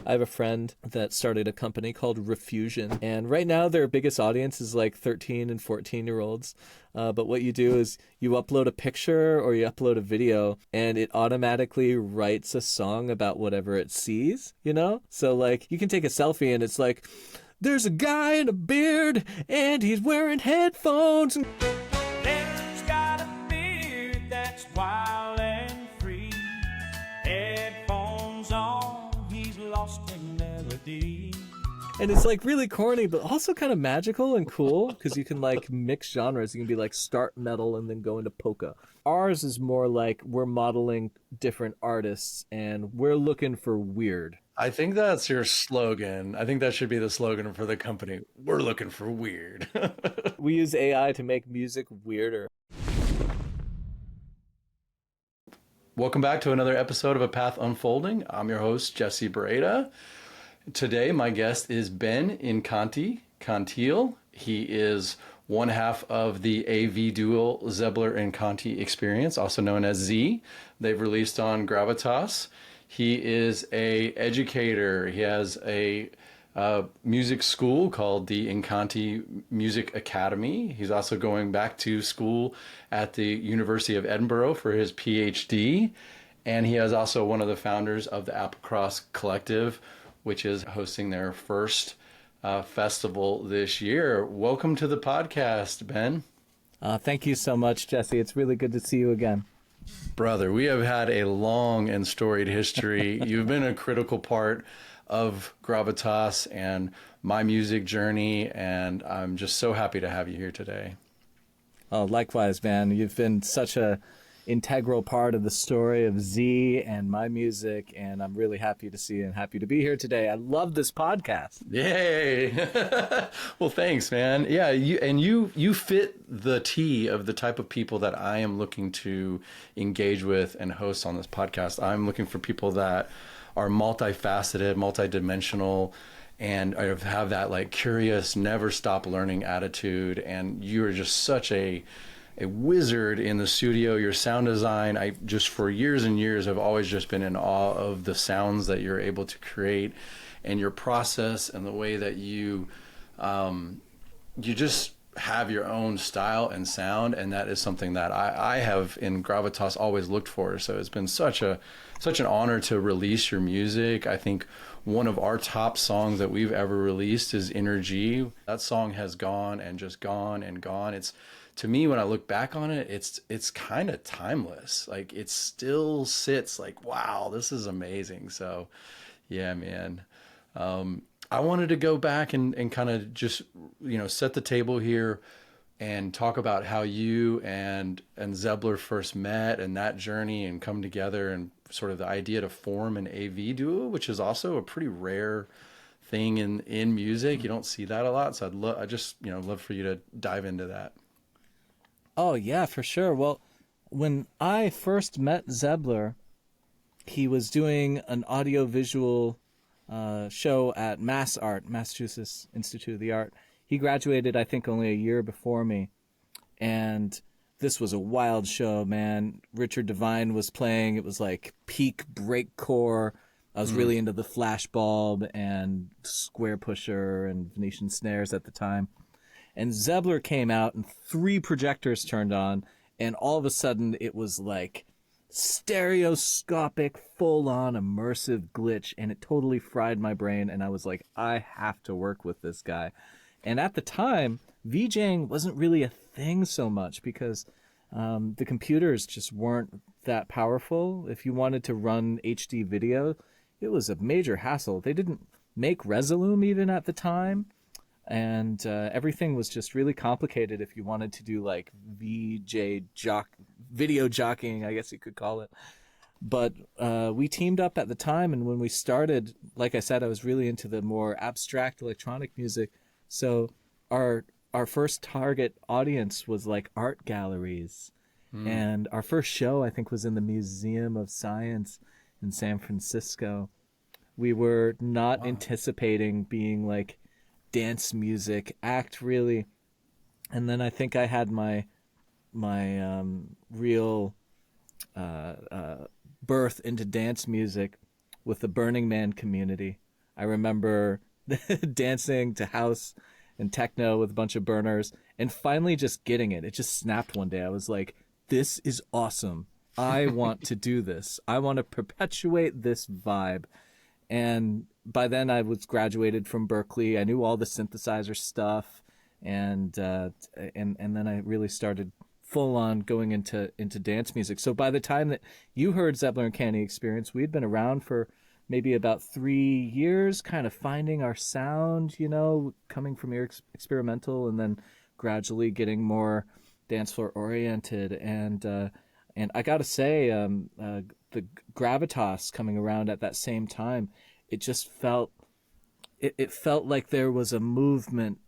I have a friend that started a company called Refusion, and right now their biggest audience is like 13 and 14-year-olds. But what you do is you upload a picture or you upload a video, and it automatically writes a song about whatever it sees, you know? So like you can take a selfie and it's like, there's a guy in a beard and he's wearing headphones. There's got a beard that's wild and free. Headphones on, he's lost in melody. And it's like really corny, but also kind of magical and cool because you can like mix genres. You can be like start metal and then go into polka. Ours is more like we're modeling different artists and we're looking for weird. I think that's your slogan. I think that should be the slogan for the company. We're looking for weird. We use AI to make music weirder. Welcome back to another episode of A Path Unfolding. I'm your host, Jesse Brede. Today, my guest is Ben Cantil. He is one half of the AV duo Zebbler Encanti Experience, also known as Z. They've released on Gravitas. He is a educator. He has a music school called the Encanti Music Academy. He's also going back to school at the University of Edinburgh for his PhD. And he is also one of the founders of the Applecross Collective, which is hosting their first festival this year. Welcome to the podcast, Ben. Thank you so much, Jesse. It's really good to see you again. Brother, we have had a long and storied history. You've been a critical part of Gravitas and my music journey, and I'm just so happy to have you here today. Oh, likewise, man. You've been such a integral part of the story of Z and my music, and I'm really happy to see you and happy to be here today. I love this podcast. Yay! Well, thanks, man. Yeah, you fit the T of the type of people that I am looking to engage with and host on this podcast. I'm looking for people that are multifaceted, multidimensional, and have that like curious, never stop learning attitude. And you are just such a wizard in the studio. Your sound design, I just for years and years have always just been in awe of the sounds that you're able to create and your process and the way that you just have your own style and sound, and that is something that I have in Gravitas always looked for. So it's been such an honor to release your music. I think one of our top songs that we've ever released is Energy. That song has gone and just gone and gone. It's, to me, when I look back on it, it's kind of timeless. Like it still sits like, wow, this is amazing. So yeah, man. I wanted to go back and kind of just, set the table here and talk about how you and Zebbler first met and that journey and come together and sort of the idea to form an AV duo, which is also a pretty rare thing in music. You don't see that a lot. So I'd just love for you to dive into that. Oh, yeah, for sure. Well, when I first met Zebbler, he was doing an audio-visual show at MassArt, Massachusetts Institute of the Art. He graduated, I think, only a year before me. And this was a wild show, man. Richard Devine was playing. It was like peak breakcore. I was really into the Flashbulb and Square Pusher and Venetian Snares at the time. And Zebbler came out and 3 projectors turned on, and all of a sudden it was like stereoscopic, full-on immersive glitch, and it totally fried my brain, and I was like, I have to work with this guy. And at the time, VJing wasn't really a thing so much because the computers just weren't that powerful. If you wanted to run HD video, it was a major hassle. They didn't make Resolume even at the time. And everything was just really complicated if you wanted to do like video jockeying, I guess you could call it. But we teamed up at the time, and when we started, like I said, I was really into the more abstract electronic music. So our first target audience was like art galleries. And our first show, I think, was in the Museum of Science in San Francisco. We were not anticipating being like dance music act really, and then I think I had my real birth into dance music with the Burning Man community. I remember dancing to house and techno with a bunch of burners and finally just getting it. It just snapped one day. I was like, this is awesome. I want to do this. I want to perpetuate this vibe. And by then I was graduated from Berklee. I knew all the synthesizer stuff, and then I really started full on going into dance music. So by the time that you heard Zebbler Encanti Experience, we'd been around for maybe about 3 years, kind of finding our sound, you know, coming from your experimental and then gradually getting more dance floor oriented. And I got to say, the gravitas coming around at that same time, it just felt, it felt like there was a movement.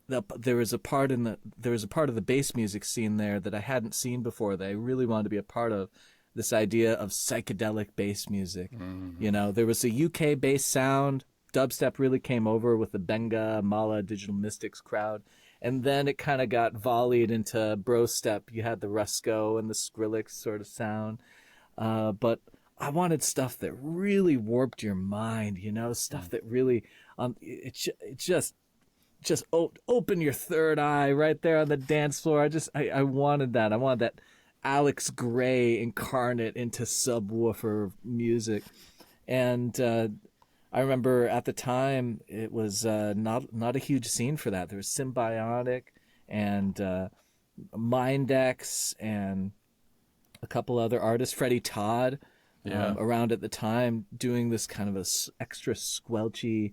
There was a part of the bass music scene there that I hadn't seen before that I really wanted to be a part of. This idea of psychedelic bass music. Mm-hmm. You know, there was a UK bass sound. Dubstep really came over with the Benga, Mala, Digital Mystics crowd. And then it kind of got volleyed into bro step. You had the Rusko and the Skrillex sort of sound. But I wanted stuff that really warped your mind, you know, stuff that really, it just open your third eye right there on the dance floor. I wanted that. I wanted that Alex Gray incarnate into subwoofer music. And I remember at the time it was not a huge scene for that. There was Symbiotic and Mindex and a couple other artists, Freddie Todd, around at the time doing this kind of extra squelchy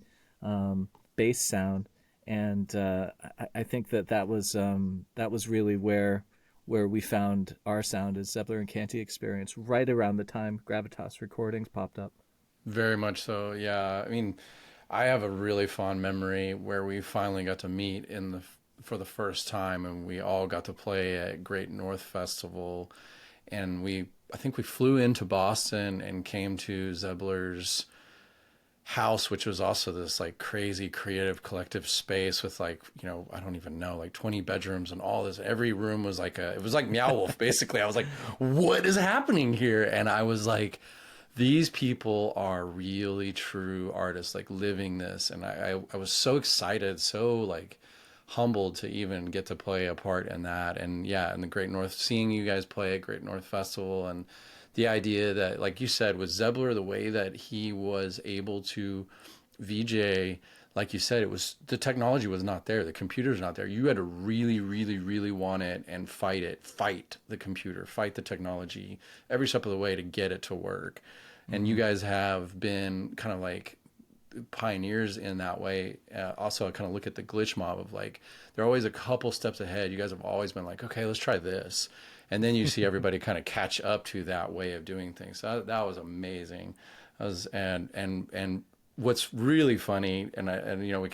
bass sound. And I think that was really where we found our sound as Zebbler Encanti Experience, right around the time Gravitas recordings popped up. Very much so, yeah. I mean, I have a really fond memory where we finally got to meet for the first time, and we all got to play at Great North Festival. And I think we flew into Boston and came to Zebbler's house, which was also this like crazy creative collective space with like, you know, I don't even know, like 20 bedrooms and all this. Every room was it was like Meow Wolf basically. I was like, what is happening here? And I was like, these people are really true artists, like living this. And I was so excited, so like humbled to even get to play a part in that. And yeah, in the Great North, seeing you guys play at Great North Festival, and the idea that, like you said, with Zebbler, the way that he was able to VJ, like you said, the technology was not there. The computer's not there. You had to really, really, really want it and fight the computer, fight the technology every step of the way to get it to work. Mm-hmm. And you guys have been kind of like pioneers in that way. Also, I kind of look at the glitch mob of like, they're always a couple steps ahead. You guys have always been like, okay, let's try this. And then you see everybody kind of catch up to that way of doing things. So that was amazing. And what's really funny, and you know, we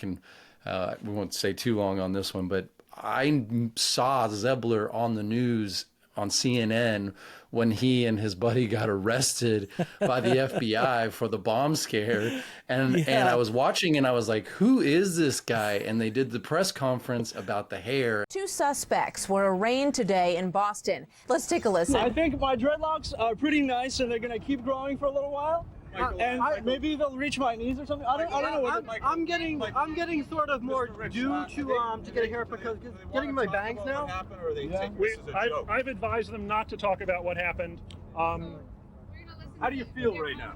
won't stay too long on this one, but I saw Zebbler on the news on CNN when he and his buddy got arrested by the FBI for the bomb scare. And I was watching and I was like, who is this guy? And they did the press conference about the hair. 2 suspects were arraigned today in Boston. Let's take a listen. I think my dreadlocks are pretty nice and they're going to keep growing for a little while. And maybe they'll reach my knees or something. I don't know what. I'm getting sort of more due to get a haircut because getting my bangs now. I've advised them not to talk about what happened. How do you feel right now?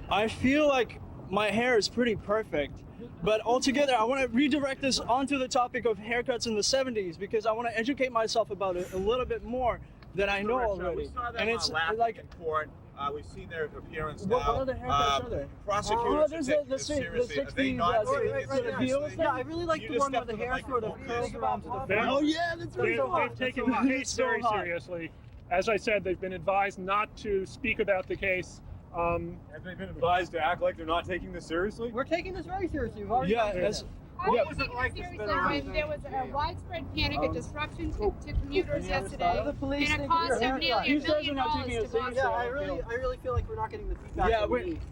I feel like my hair is pretty perfect. But altogether, I want to redirect this onto the topic of haircuts in the 70s because I want to educate myself about it a little bit more than I know already. We saw them and it's like in court. We've seen their appearance now. What other haircuts are there? Prosecutors there's are taking this the seriously. Are they 60s, not taking right, this seriously? yeah, I really like the one where the hair sort of curls around to the front. Oh yeah, that's They've taken the case very seriously. As I said, they've been advised not to speak about the case. Have they been advised to act like they're not taking this seriously? We're taking this very seriously. We've already What was it like to spend when there was a widespread panic, a disruption to commuters yesterday, the police and a cost of nearly $1 million to Boston. Yeah, I really feel like we're not getting the feedback. Yeah,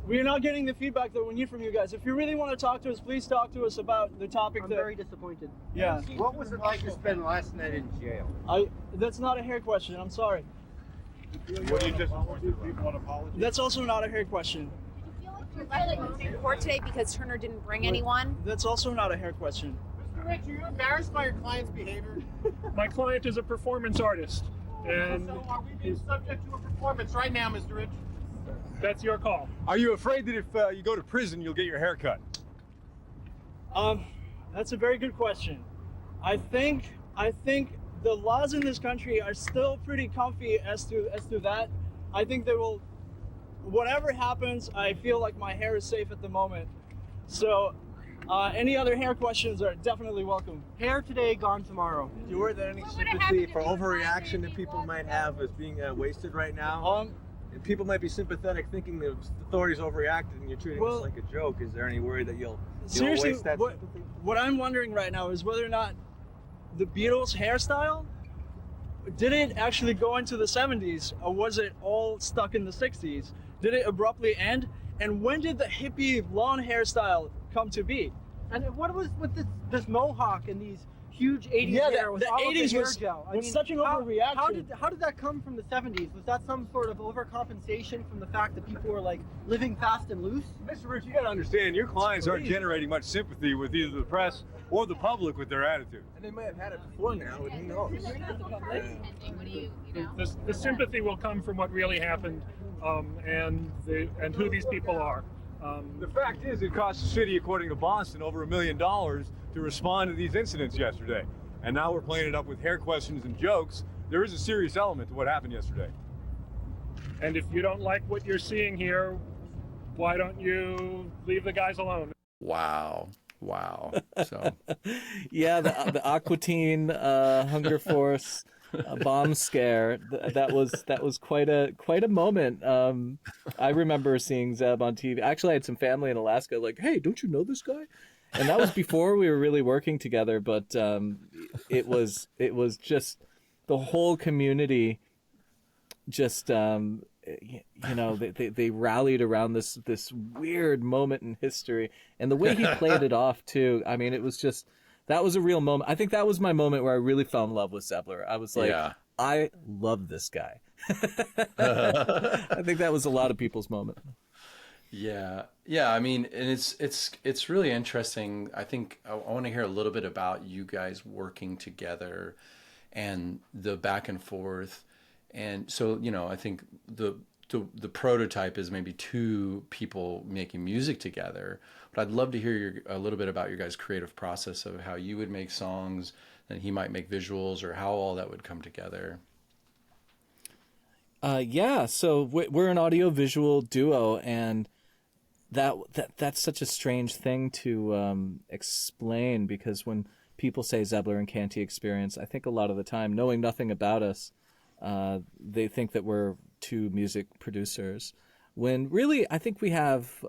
we're not getting the feedback that we need from you guys. If you really want to talk to us, please talk to us about the topic. I'm very disappointed. Yeah. What was it like to spend last night in jail? That's not a hair question. I'm sorry. What are you disappointed? People want to apologize? That's also not a hair question. You left the moving court today because Turner didn't bring anyone. That's also not a hair question. Mr. Rich, are you embarrassed by your client's behavior? My client is a performance artist, and So are we being subject to a performance right now, Mr. Rich? that's your call. Are you afraid that if you go to prison, you'll get your hair cut? That's a very good question. I think the laws in this country are still pretty comfy as to that. I think they will. Whatever happens, I feel like my hair is safe at the moment. So, any other hair questions are definitely welcome. Hair today, gone tomorrow. Do you worry that any What would sympathy happen for if you overreaction that hired people me might for- have is being wasted right now? And people might be sympathetic, thinking the authorities overreacted and you're treating Well, this like a joke. Is there any worry that you'll seriously, waste that what, sympathy? what I'm wondering right now is whether or not the Beatles' hairstyle, did it actually go into the 70s, or was it all stuck in the 60s? Did it abruptly end? And when did the hippie lawn hairstyle come to be? And what was with this mohawk and these huge 80s Yeah, hair with the all of 80s the hair was- gel? was such an overreaction. How did that come from the 70s? Was that some sort of overcompensation from the fact that people were like living fast and loose? Mr. Rich, you got to understand, your clients aren't generating much sympathy with either the press or the public with their attitude. And they may have had it before now, and who knows? What do you know? The sympathy will come from what really happened, and who these people are. The fact is, it cost the city, according to Boston, over $1 million to respond to these incidents yesterday. And now we're playing it up with hair questions and jokes. There is a serious element to what happened yesterday. And if you don't like what you're seeing here, why don't you leave the guys alone? Wow. So Yeah, the Aqua Teen Hunger Force bomb scare. That was quite a moment. I remember seeing Zeb on TV. Actually, I had some family in Alaska. Like, hey, don't you know this guy? And that was before we were really working together. But it was just the whole community. Just they rallied around this weird moment in history, and the way he played it off too. I mean, it was just, that was a real moment. I think that was my moment where I really fell in love with Zebbler. I was like, Yeah. I love this guy. I think that was a lot of people's moment. Yeah. I mean, and it's really interesting. I think I want to hear a little bit about you guys working together and the back and forth. And so, I think the prototype is maybe two people making music together. But I'd love to hear a little bit about your guys' creative process of how you would make songs, and he might make visuals, or how all that would come together. Yeah, so we're an audio-visual duo, and that's such a strange thing to explain, because when people say Zebbler Encanti Experience, I think a lot of the time, knowing nothing about us, they think that we're two music producers, when really I think we have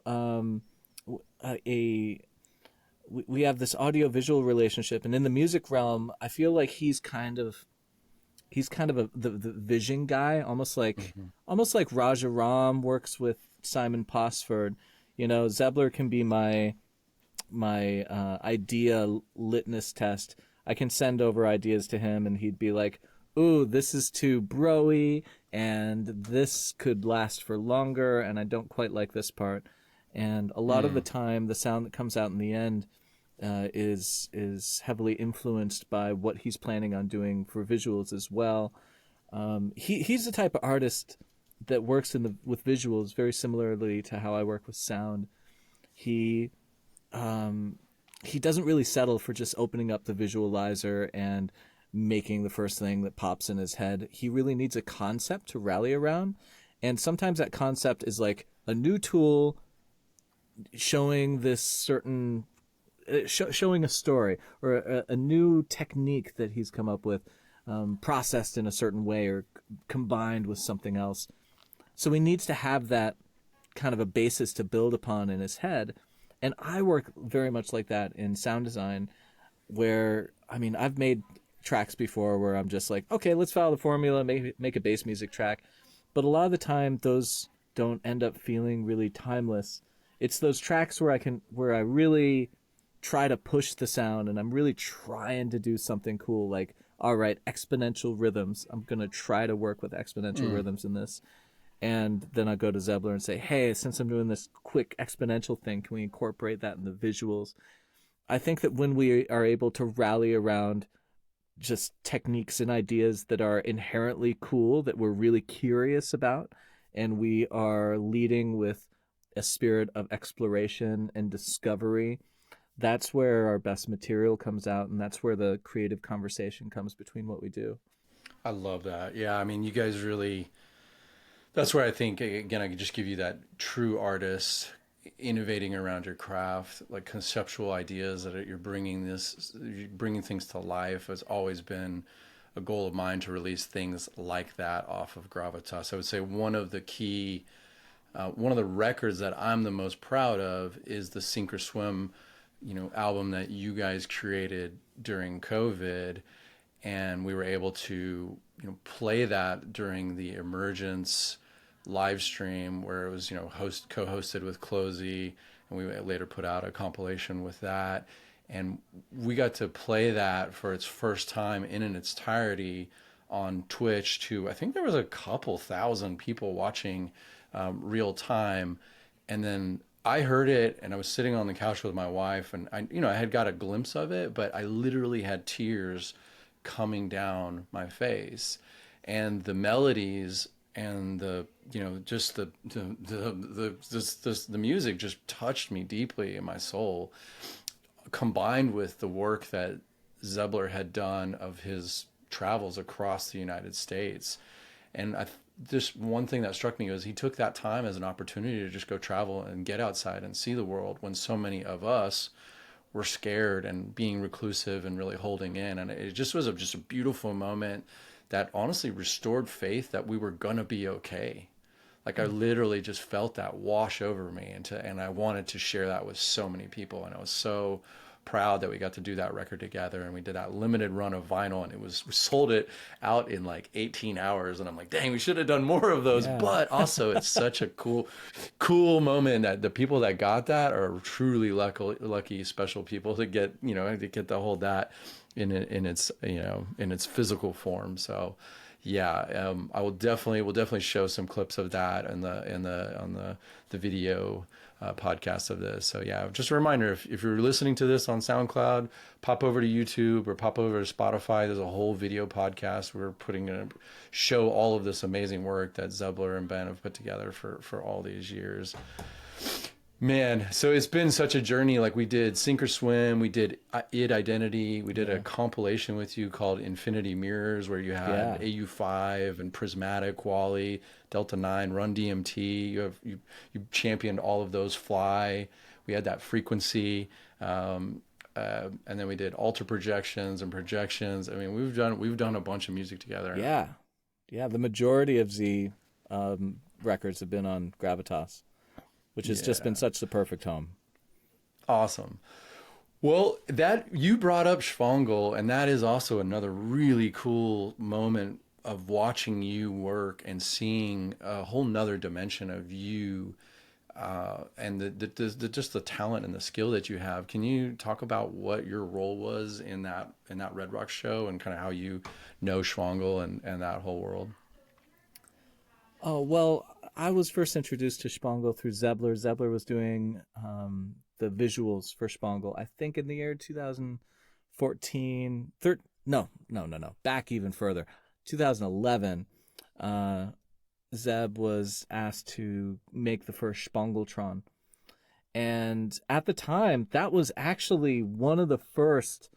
we have this audio-visual relationship, and in the music realm, I feel like he's kind of the vision guy, almost like Raja Ram works with Simon Posford. Zebbler can be my idea litmus test. I can send over ideas to him, and he'd be like, ooh, this is too bro-y, and this could last for longer, and I don't quite like this part. And a lot of the time, the sound that comes out in the end is heavily influenced by what he's planning on doing for visuals as well. He's the type of artist that works with visuals very similarly to how I work with sound. He doesn't really settle for just opening up the visualizer and making the first thing that pops in his head. He really needs a concept to rally around, and sometimes that concept is like a new tool showing this certain showing a story, or a new technique that he's come up with, processed in a certain way or combined with something else. So he needs to have that kind of a basis to build upon in his head. And I work very much like that in sound design, where, I mean, I've made tracks before where I'm just like, okay, let's follow the formula, make a bass music track. But a lot of the time, those don't end up feeling really timeless. It's those tracks where I really try to push the sound, and I'm really trying to do something cool, like, all right, exponential rhythms. I'm going to try to work with exponential rhythms in this. And then I go to Zebbler and say, hey, since I'm doing this quick exponential thing, can we incorporate that in the visuals? I think that when we are able to rally around just techniques and ideas that are inherently cool, that we're really curious about, and we are leading with a spirit of exploration and discovery, that's where our best material comes out, and that's where the creative conversation comes between what we do. I love that. Yeah, I mean, you guys really, that's where I think, again, I could just give you that true artist innovating around your craft, like conceptual ideas that you're bringing things to life has always been a goal of mine, to release things like that off of Gravitas. I would say one of the records that I'm the most proud of is the Synchorswim, album that you guys created during COVID. And we were able to, play that during the Emergence live stream, where it was, co-hosted with Closey, and we later put out a compilation with that. And we got to play that for its first time in its entirety on Twitch to, I think there was a couple thousand people watching real time. And then I heard it, and I was sitting on the couch with my wife, and I had got a glimpse of it, but I literally had tears coming down my face. And the melodies and the music just touched me deeply in my soul, combined with the work that Zebbler had done of his travels across the United States. And just one thing that struck me was he took that time as an opportunity to just go travel and get outside and see the world, when so many of us were scared and being reclusive and really holding in. And it just was just a beautiful moment that honestly restored faith that we were gonna be okay. Like, I literally just felt that wash over me, and I wanted to share that with so many people. And I was so proud that we got to do that record together, and we did that limited run of vinyl, and we sold it out in like 18 hours. And I'm like, dang, we should have done more of those. Yeah. But also, it's such a cool moment that the people that got that are truly lucky, special people to get, to hold that in its physical form. So yeah, I will definitely show some clips of that on the video podcast of this. So yeah, just a reminder, if you're listening to this on SoundCloud, pop over to YouTube or pop over to Spotify. There's a whole video podcast we're putting to show all of this amazing work that Zebbler and Ben have put together for all these years. Man, so it's been such a journey. Like, we did Synchorswim, we did id Identity, we did a compilation with you called Infinity Mirrors, where you had AU5 and Prismatic, Wally, Delta 9, Run DMT. You championed all of those. Fly. We had that Frequency, and then we did Alter Projections and Projections. I mean, we've done a bunch of music together. Yeah. The majority of Z records have been on Gravitas, which has just been such the perfect home. Awesome. Well, that you brought up Schwangel, and that is also another really cool moment of watching you work and seeing a whole nother dimension of you, and just the talent and the skill that you have. Can you talk about what your role was in that Red Rock show, and kind of how you know Schwangel and that whole world? Oh, well, I was first introduced to Schwangel through Zebbler. Zebbler was doing the visuals for Schwangel, I think in the year 2014. No. Back even further. 2011, Zeb was asked to make the first Schwangeltron. And at the time, that was actually one of the first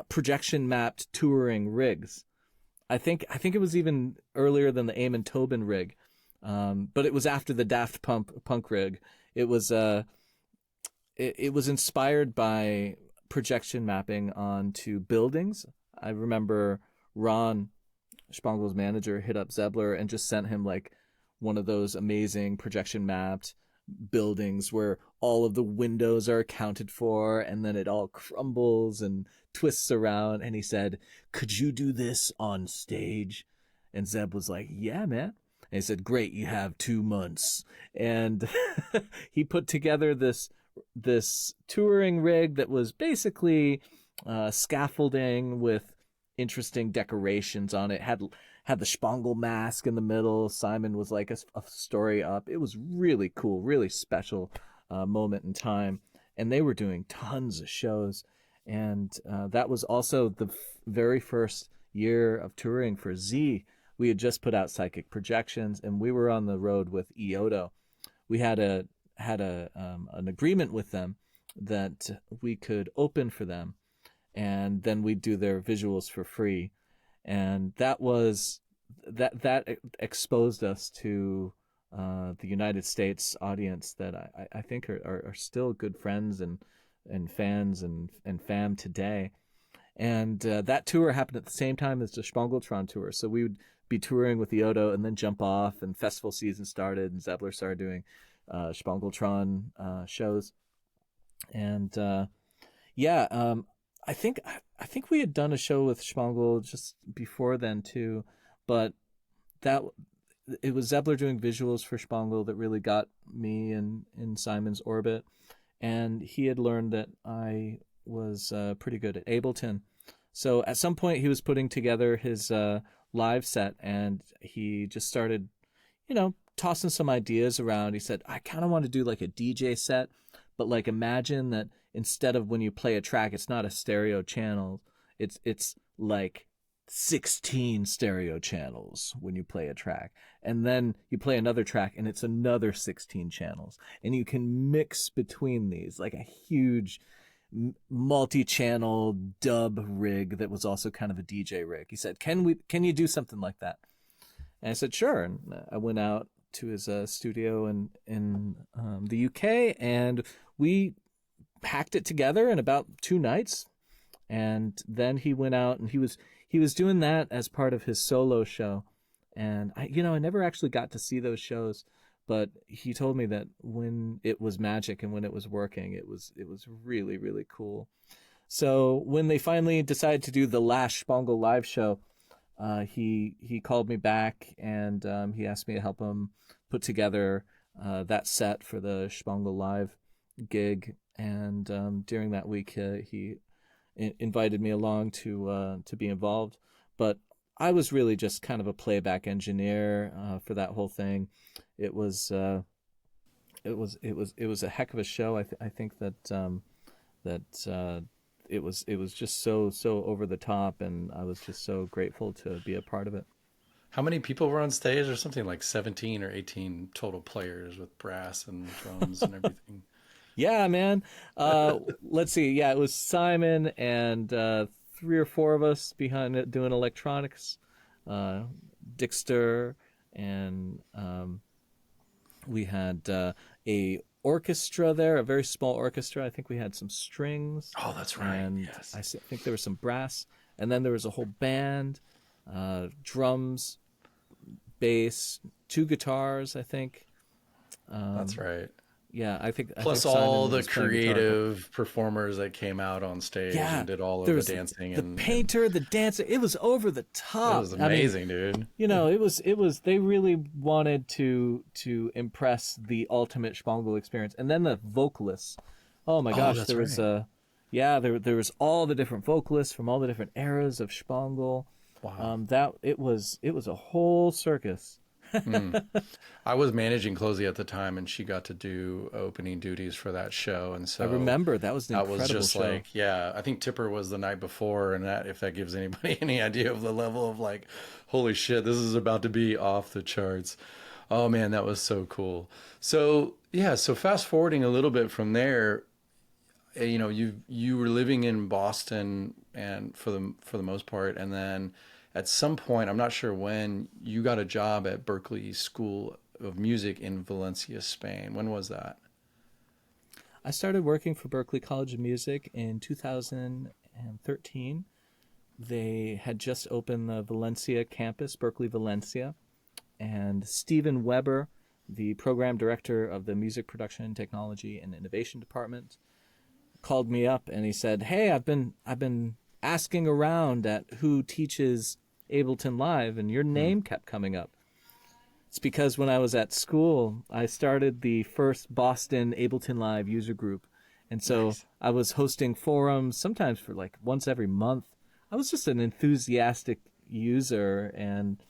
projection-mapped touring rigs. I think it was even earlier than the Eamon Tobin rig, but it was after the Daft Punk rig. It was inspired by projection mapping onto buildings. I remember Ron, Schwangel's manager, hit up Zebbler and just sent him like one of those amazing projection mapped buildings where all of the windows are accounted for, and then it all crumbles and twists around. And he said, "Could you do this on stage?" And Zeb was like, "Yeah, man." And he said, "Great, you have 2 months." And he put together this touring rig that was basically scaffolding with interesting decorations on it. had the Spangle mask in the middle. Simon was like a story up. It was really cool, really special moment in time. And they were doing tons of shows. And that was also the very first year of touring for Z. We had just put out Psychic Projections, and we were on the road with Iodo. We had an agreement with them that we could open for them, and then we'd do their visuals for free. And that exposed us to the United States audience that I think are still good friends and fans and fam today. And that tour happened at the same time as the Spangletron tour. So we would be touring with Iodo and then jump off, and festival season started, and Zebbler started doing Spangletron shows. And I think we had done a show with Spangle just before then too, but it was Zebbler doing visuals for Spangle that really got me in Simon's orbit, and he had learned that I was pretty good at Ableton. So at some point he was putting together his live set, and he just started, tossing some ideas around. He said, I kind of want to do like a DJ set, but like imagine that instead of when you play a track, it's not a stereo channel. It's like 16 stereo channels when you play a track. And then you play another track and it's another 16 channels. And you can mix between these like a huge multi-channel dub rig that was also kind of a DJ rig. He said, can you do something like that? And I said, sure. And I went out to his studio in the UK, and we hacked it together in about 2 nights. And then he went out and he was doing that as part of his solo show. And I never actually got to see those shows, but he told me that when it was magic and when it was working, it was really, really cool. So when they finally decided to do the last Spangle live show, he called me back, and he asked me to help him put together that set for the Spangle live gig. And during that week, he invited me along to be involved. But I was really just kind of a playback engineer for that whole thing. It was a heck of a show. I think that it was just so over the top, and I was just so grateful to be a part of it. How many people were on stage? Or something like 17 or 18 total players with brass and drums and everything. Yeah, man. Let's see. Yeah, it was Simon and 3 or 4 of us behind it doing electronics. Dixter, and we had a orchestra there, a very small orchestra. I think we had some strings. Oh, that's right. And yes. I think there was some brass, and then there was a whole band, drums, bass, 2 guitars, I think. That's right. Yeah, I think. Plus all the creative performers that came out on stage and did all of the dancing. The painter, the dancer. It was over the top. It was amazing, dude. It was. They really wanted to impress the ultimate Spangle experience, and then the vocalists. Oh my gosh, there was there was all the different vocalists from all the different eras of Spangle. Wow. It was a whole circus. I was managing Closey at the time, and she got to do opening duties for that show, and so I remember that was an incredible show. Was just I think Tipper was the night before, and that, if that gives anybody any idea of the level of like, holy shit, this is about to be off the charts. Oh man, that was so cool. So so fast forwarding a little bit from there, you were living in Boston, and for the most part, and then at some point, I'm not sure when, you got a job at Berklee School of Music in Valencia, Spain. When was that? I started working for Berklee College of Music in 2013. They had just opened the Valencia campus, Berklee Valencia, and Stephen Weber, the program director of the Music Production, Technology, and Innovation Department, called me up and he said, "Hey, I've been asking around at who teaches Ableton Live, and your name kept coming up." It's because when I was at school, I started the first Boston Ableton Live user group. And so nice. I was hosting forums, sometimes for like once every month. I was just an enthusiastic user, and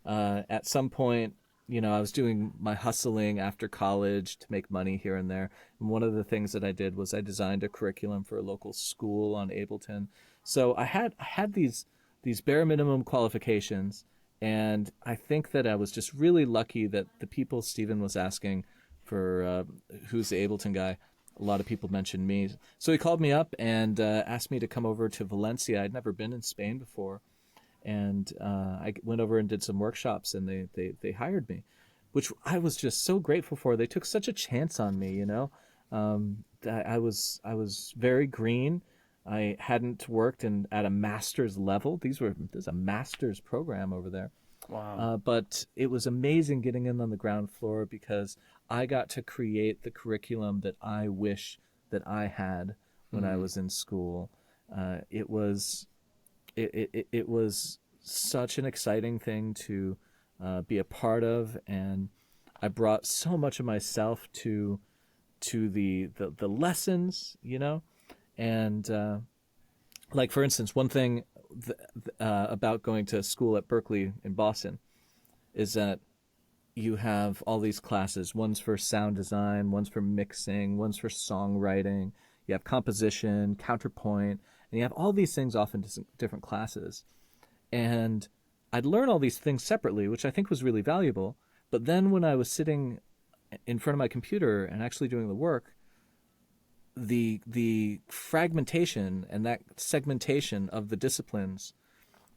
At some point, I was doing my hustling after college to make money here and there. And one of the things that I did was I designed a curriculum for a local school on Ableton. So I had these bare minimum qualifications, and I think that I was just really lucky that the people Stephen was asking for, who's the Ableton guy, a lot of people mentioned me. So he called me up and asked me to come over to Valencia. I'd never been in Spain before. And I went over and did some workshops, and they hired me, which I was just so grateful for. They took such a chance on me, I was very green. I hadn't worked at a master's level. There's a master's program over there. Wow. But it was amazing getting in on the ground floor because I got to create the curriculum that I wish that I had when I was in school. It was such an exciting thing to be a part of, and I brought so much of myself to the lessons, and like, for instance, one thing about going to school at Berklee in Boston is that you have all these classes. One's for sound design, one's for mixing, one's for songwriting. You have composition, counterpoint, and you have all these things off in different classes. And I'd learn all these things separately, which I think was really valuable. But then when I was sitting in front of my computer and actually doing the work, the fragmentation and that segmentation of the disciplines,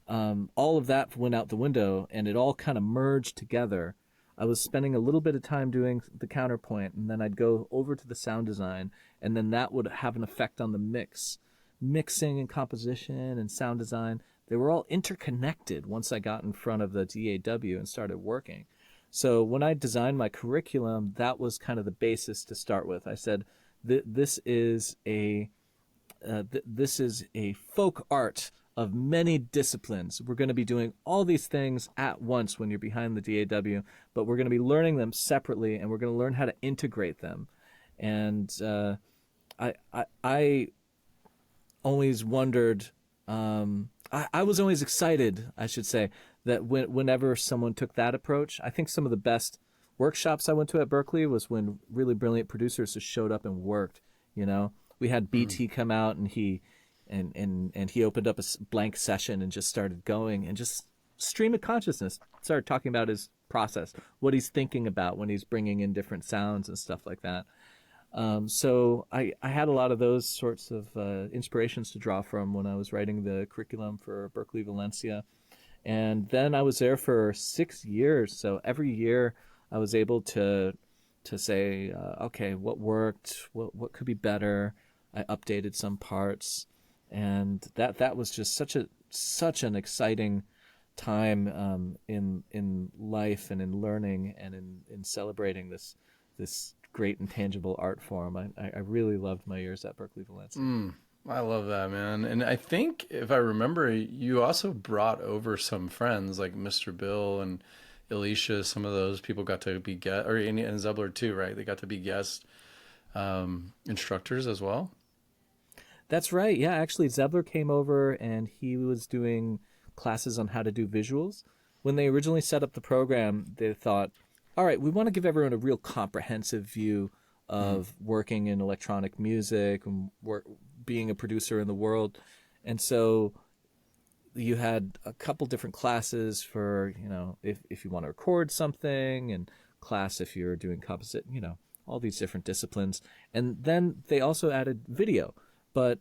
all of that went out the window, and it all kind of merged together. I was spending a little bit of time doing the counterpoint, and then I'd go over to the sound design, and then that would have an effect on the mixing and composition and sound design. They were all interconnected once I got in front of the DAW and started working. So when I designed my curriculum, that was kind of the basis to start with. I said, this is a folk art of many disciplines. We're going to be doing all these things at once when you're behind the DAW, but we're going to be learning them separately, and we're going to learn how to integrate them. And I always wondered, I was always excited, I should say, that whenever someone took that approach. I think some of the best workshops I went to at Berklee was when really brilliant producers just showed up and worked. We had BT come out, and he opened up a blank session and just started going, and just stream of consciousness started talking about his process, what he's thinking about when he's bringing in different sounds and stuff like that. So I had a lot of those sorts of inspirations to draw from when I was writing the curriculum for Berklee Valencia. And then I was there for 6 years. So every year I was able to say, okay, what worked, what could be better. I updated some parts, and that was just such an exciting time in life and in learning and in celebrating this great intangible art form. I really loved my years at Berklee Valencia. I love that, man. And I think, if I remember, you also brought over some friends like Mr. Bill and Alicia. Some of those people got to be and Zebbler too, right? They got to be guest instructors as well. That's right. Yeah, actually, Zebbler came over, and he was doing classes on how to do visuals. When they originally set up the program, they thought, all right, we want to give everyone a real comprehensive view of working in electronic music and being a producer in the world. And so you had a couple different classes for, if you want to record something, and class if you're doing composite, all these different disciplines. And then they also added video. But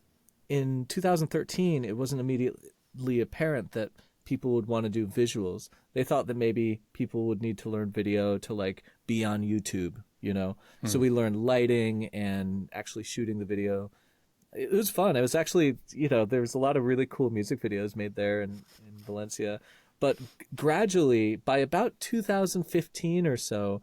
in 2013, it wasn't immediately apparent that people would want to do visuals. They thought that maybe people would need to learn video to be on YouTube, So we learned lighting and actually shooting the video. It was fun. It was actually, there was a lot of really cool music videos made there in Valencia. But gradually, by about 2015 or so,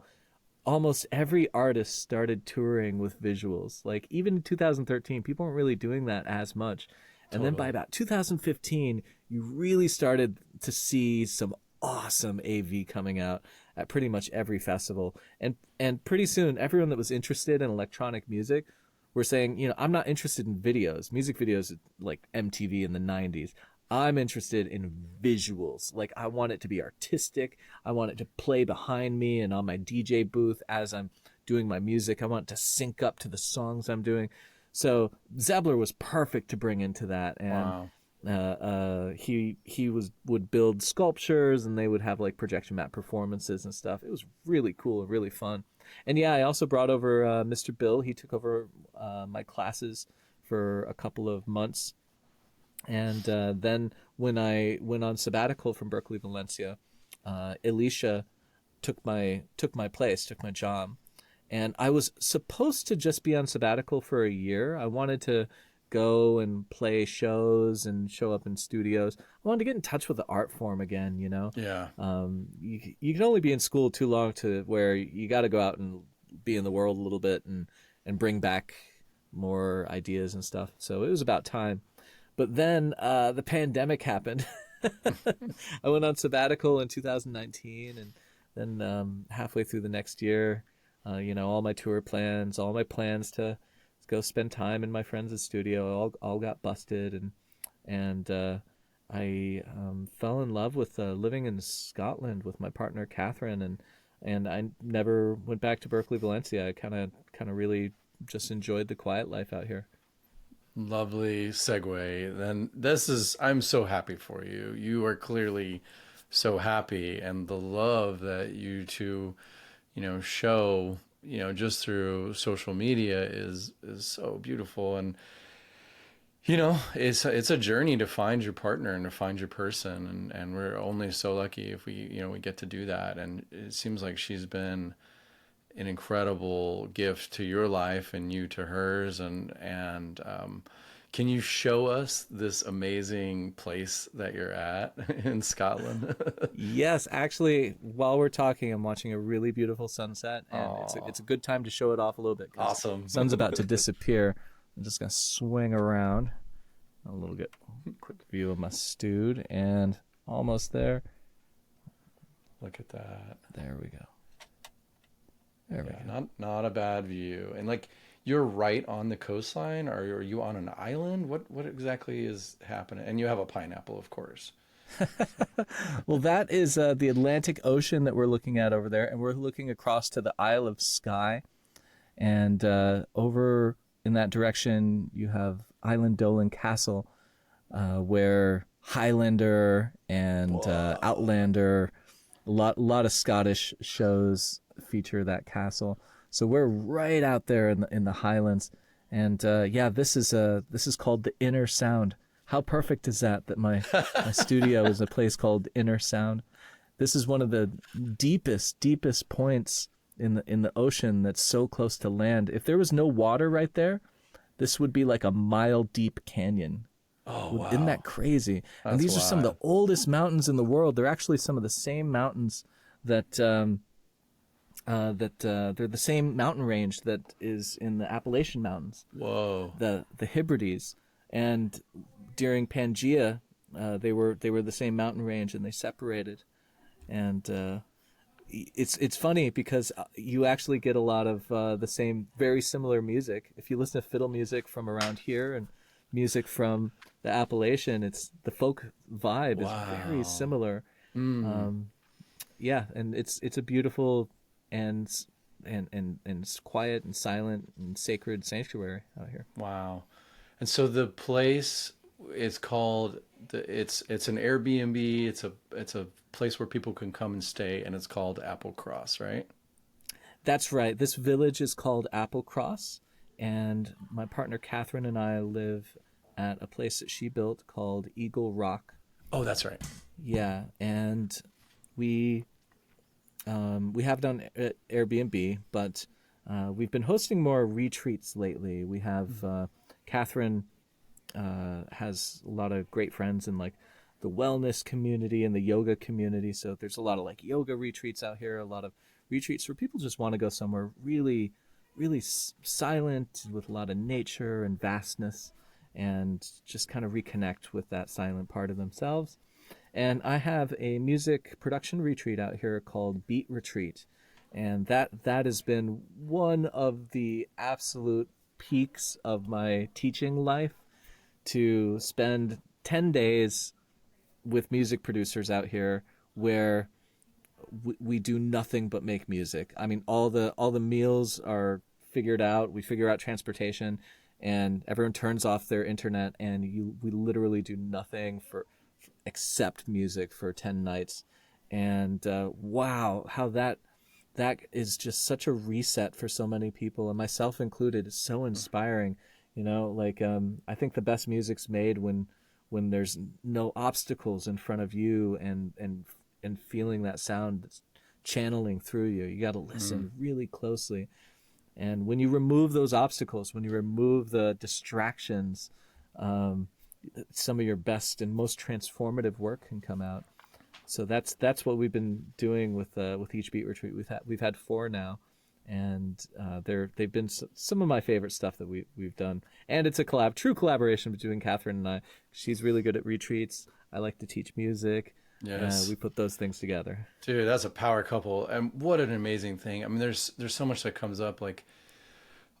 almost every artist started touring with visuals. Even in 2013, people weren't really doing that as much. And then by about 2015, you really started to see some awesome AV coming out at pretty much every festival. And pretty soon, everyone that was interested in electronic music were saying, I'm not interested in videos, music videos like MTV in the 90s. I'm interested in visuals. Like, I want it to be artistic. I want it to play behind me and on my DJ booth as I'm doing my music. I want it to sync up to the songs I'm doing. So Zebbler was perfect to bring into that. And he would build sculptures, and they would have like projection map performances and stuff. It was really cool and really fun. And yeah, I also brought over Mr. Bill. He took over my classes for a couple of months. And then when I went on sabbatical from Berklee Valencia, Alicia took my job. And I was supposed to just be on sabbatical for a year. I wanted to go and play shows and show up in studios. I wanted to get in touch with the art form again, you know? Yeah. You can only be in school too long to where you got to go out and be in the world a little bit and bring back more ideas and stuff. So it was about time. But then the pandemic happened. I went on sabbatical in 2019, and then halfway through the next year, all my tour plans, all my plans to go spend time in my friends' studio all got busted, and I fell in love with living in Scotland with my partner Catherine, and I never went back to Berklee Valencia. I kind of really just enjoyed the quiet life out here. Lovely segue. Then I'm so happy for you. You are clearly so happy, and the love that you two, show, just through social media is so beautiful. And, it's a journey to find your partner and to find your person. And we're only so lucky if we get to do that. And it seems like she's been an incredible gift to your life and you to hers. And can you show us this amazing place that you're at in Scotland? Yes, actually, while we're talking, I'm watching a really beautiful sunset, and it's a good time to show it off a little bit. Awesome. The sun's about to disappear. I'm just gonna swing around a little bit. Quick view of my stewed, and almost there. Look at that. There we go. There we go. Not a bad view. And like, you're right on the coastline, or are you on an island? What exactly is happening? And you have a pineapple, of course. Well, that is the Atlantic Ocean that we're looking at over there, and we're looking across to the Isle of Skye. And over in that direction, you have Island Dolan Castle, where Highlander and Outlander, a lot of Scottish shows feature that castle. So we're right out there in the Highlands, and this is called the Inner Sound. How perfect is that my studio is a place called Inner Sound. This is one of the deepest points in the ocean that's so close to land. If there was no water right there, this would be like a mile deep canyon. Oh, wow. Isn't that crazy? That's and these are some of the wild. oldest mountains in the world. They're actually some of the same mountains that they're the same mountain range that is in the Appalachian Mountains. Whoa. The Hebrides. And during Pangea, they were the same mountain range, and they separated. And it's funny because you actually get a lot of the same, very similar music. If you listen to fiddle music from around here and music from the Appalachian, it's the folk vibe is very similar. And it's a beautiful and quiet and silent and sacred sanctuary out here. Wow. And so the place is called it's an Airbnb. It's a place where people can come and stay, and it's called Applecross, right? That's right. This village is called Applecross, and my partner Catherine and I live at a place that she built called Eagle Rock. Oh, that's right. Yeah, and we have it on Airbnb, but we've been hosting more retreats lately. We have Catherine has a lot of great friends in like the wellness community and the yoga community. So there's a lot of like yoga retreats out here, a lot of retreats where people just want to go somewhere really, really silent with a lot of nature and vastness and just kind of reconnect with that silent part of themselves. And I have a music production retreat out here called Beat Retreat. And that has been one of the absolute peaks of my teaching life, to spend 10 days with music producers out here where we do nothing but make music. I mean, all the meals are figured out. We figure out transportation, and everyone turns off their internet, and we literally do nothing except music for 10 nights. And wow, how that is just such a reset for so many people, and myself included. It's so inspiring. Like I think the best music's made when there's no obstacles in front of you, and feeling that sound that's channeling through you. You got to listen really closely. And when you remove those obstacles, when you remove the distractions, some of your best and most transformative work can come out. So that's what we've been doing with each beat retreat. We've had 4 now, and they've been some of my favorite stuff that we've done. And it's a true collaboration between Catherine and I. She's really good at retreats. I like to teach music. Yes. We put those things together. Dude, that's a power couple. And what an amazing thing. I mean, there's so much that comes up. Like,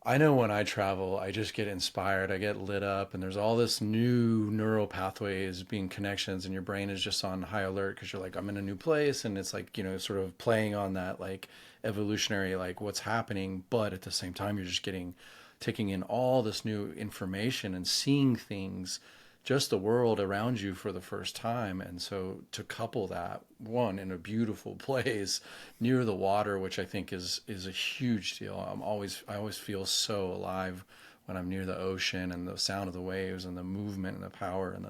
I know when I travel, I just get inspired. I get lit up, and there's all this new neural pathways being connections, and your brain is just on high alert because you're like, I'm in a new place. And it's like, sort of playing on that like evolutionary, like what's happening. But at the same time, you're just taking in all this new information and seeing things, just the world around you for the first time. And so to couple that, one, in a beautiful place near the water, which I think is a huge deal. I always feel so alive when I'm near the ocean, and the sound of the waves and the movement and the power, and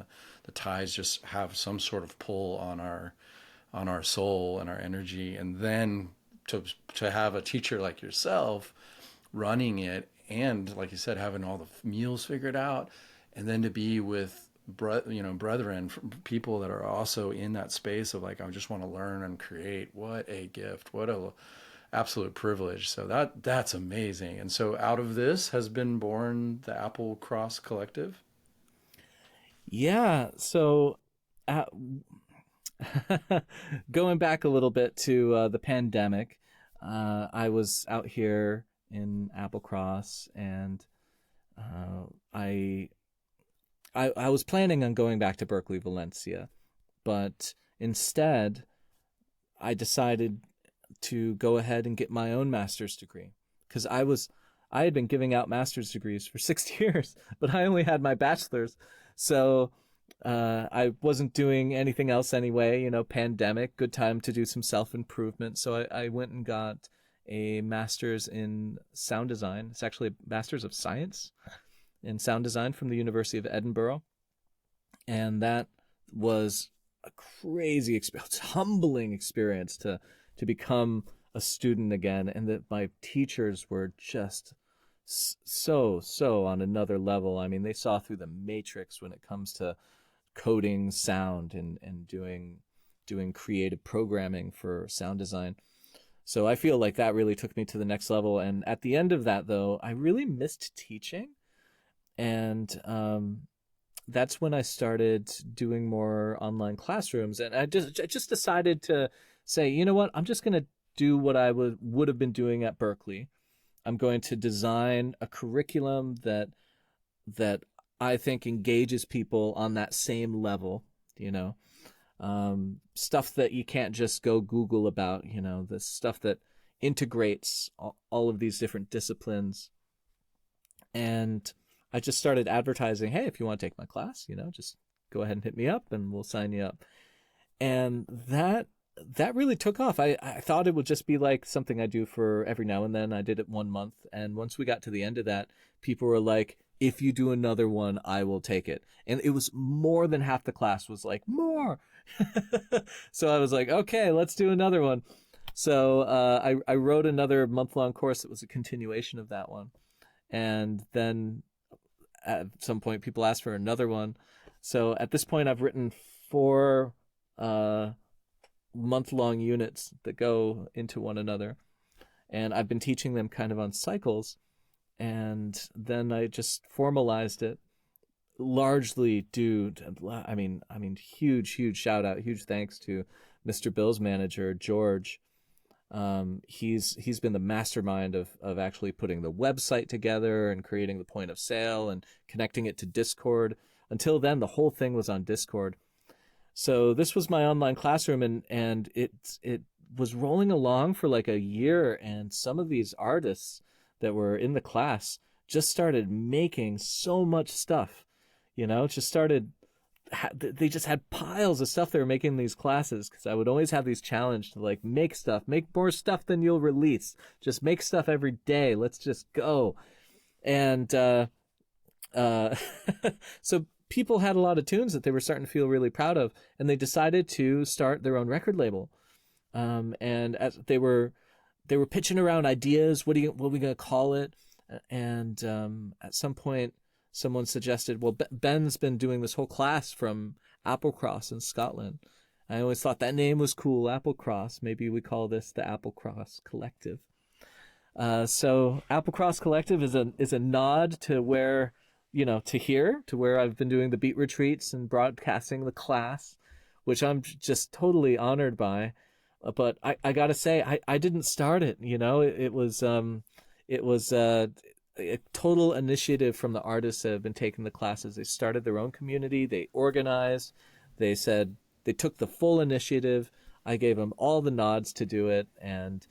the tides just have some sort of pull on our soul and our energy. And then to have a teacher like yourself running it, and like you said, having all the meals figured out, and then to be with brethren, people that are also in that space of like, I just want to learn and create. What a gift! What a absolute privilege! So that's amazing. And so out of this has been born the Apple Cross Collective. Yeah. So going back a little bit to the pandemic, I was out here in Applecross, and I was planning on going back to Berklee Valencia, but instead I decided to go ahead and get my own master's degree, because I had been giving out master's degrees for 6 years, but I only had my bachelor's. So I wasn't doing anything else anyway, pandemic, good time to do some self-improvement. So I went and got a master's in sound design. It's actually a master's of science in sound design from the University of Edinburgh. And that was a crazy experience, humbling experience to become a student again. And that my teachers were just so on another level. I mean, they saw through the matrix when it comes to coding sound and doing creative programming for sound design. So I feel like that really took me to the next level. And at the end of that, though, I really missed teaching. And that's when I started doing more online classrooms. And I just decided to say, you know what, I'm just going to do what I would have been doing at Berklee. I'm going to design a curriculum that I think engages people on that same level, stuff that you can't just go Google about, the stuff that integrates all of these different disciplines. And I just started advertising, hey, if you want to take my class, just go ahead and hit me up and we'll sign you up. And that really took off. I thought it would just be like something I do for every now and then. I did it 1 month. And once we got to the end of that, people were like, if you do another one, I will take it. And it was more than half the class was like, more. So I was like, okay, let's do another one. So I wrote another month-long course that was a continuation of that one. And then at some point, people asked for another one. So at this point, I've written 4 month-long units that go into one another. And I've been teaching them kind of on cycles. And then I just formalized it largely due to, huge shout out, huge thanks to Mr. Bill's manager, George. He's been the mastermind of actually putting the website together and creating the point of sale and connecting it to Discord. Until then, the whole thing was on Discord. So this was my online classroom, and it was rolling along for like a year, and some of these artists that were in the class just started making so much stuff, just started they just had piles of stuff they were making in these classes, because I would always have these challenge to like make more stuff than you'll release. Just make stuff every day. Let's just go. And so people had a lot of tunes that they were starting to feel really proud of, and they decided to start their own record label. And as they were pitching around ideas, what are we going to call it? And at some point, someone suggested, well, Ben's been doing this whole class from Applecross in Scotland. I always thought that name was cool, Applecross. Maybe we call this the Applecross Collective. So Applecross Collective is a nod to where, to where I've been doing the beat retreats and broadcasting the class, which I'm just totally honored by. But I gotta say, I didn't start it. It was a total initiative from the artists that have been taking the classes. They started their own community. They organized. They said they took the full initiative. I gave them all the nods to do it. And